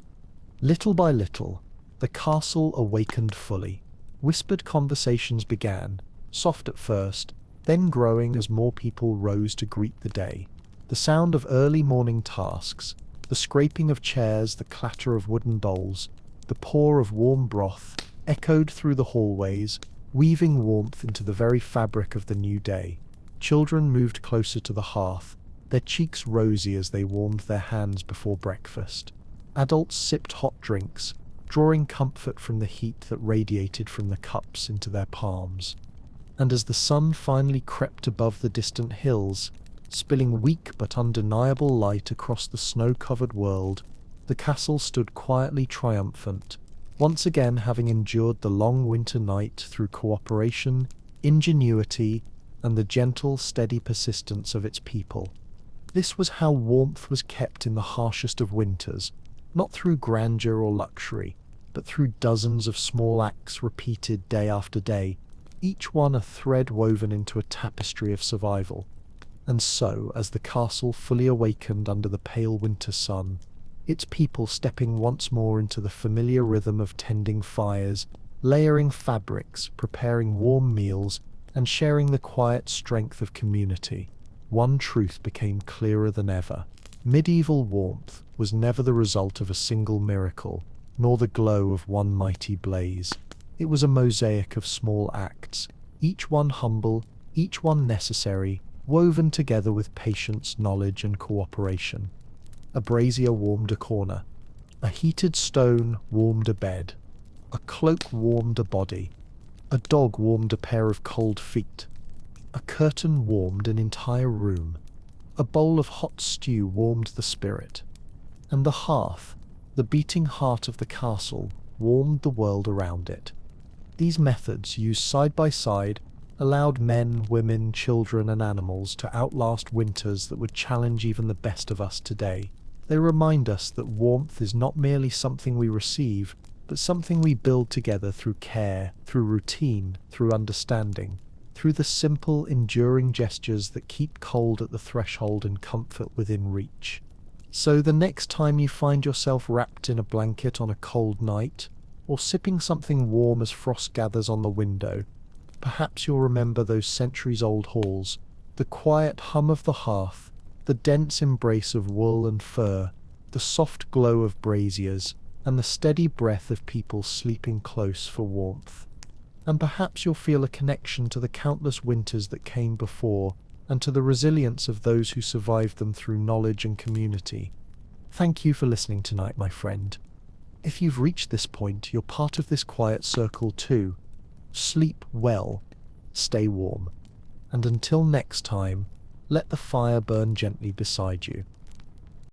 A: Little by little, the castle awakened fully. Whispered conversations began, soft at first, then growing as more people rose to greet the day. The sound of early morning tasks, the scraping of chairs, the clatter of wooden bowls, the pour of warm broth, echoed through the hallways, weaving warmth into the very fabric of the new day. Children moved closer to the hearth, their cheeks rosy as they warmed their hands before breakfast. Adults sipped hot drinks, drawing comfort from the heat that radiated from the cups into their palms. And as the sun finally crept above the distant hills, spilling weak but undeniable light across the snow-covered world, the castle stood quietly triumphant, once again having endured the long winter night through cooperation, ingenuity, and the gentle, steady persistence of its people. This was how warmth was kept in the harshest of winters, not through grandeur or luxury, but through dozens of small acts repeated day after day, each one a thread woven into a tapestry of survival. And so, as the castle fully awakened under the pale winter sun, its people stepping once more into the familiar rhythm of tending fires, layering fabrics, preparing warm meals, and sharing the quiet strength of community, one truth became clearer than ever. Medieval warmth was never the result of a single miracle, nor the glow of one mighty blaze. It was a mosaic of small acts, each one humble, each one necessary, woven together with patience, knowledge, and cooperation. A brazier warmed a corner, a heated stone warmed a bed, a cloak warmed a body, a dog warmed a pair of cold feet, a curtain warmed an entire room, a bowl of hot stew warmed the spirit, and the hearth, the beating heart of the castle, warmed the world around it. These methods, used side by side, allowed men, women, children, and animals to outlast winters that would challenge even the best of us today. They remind us that warmth is not merely something we receive, but something we build together through care, through routine, through understanding, through the simple, enduring gestures that keep cold at the threshold and comfort within reach. So the next time you find yourself wrapped in a blanket on a cold night, or sipping something warm as frost gathers on the window, perhaps you'll remember those centuries-old halls, the quiet hum of the hearth, the dense embrace of wool and fur, the soft glow of braziers, and the steady breath of people sleeping close for warmth. And perhaps you'll feel a connection to the countless winters that came before, and to the resilience of those who survived them through knowledge and community. Thank you for listening tonight, my friend. If you've reached this point, you're part of this quiet circle too. Sleep well, stay warm, and until next time, let the fire burn gently beside you.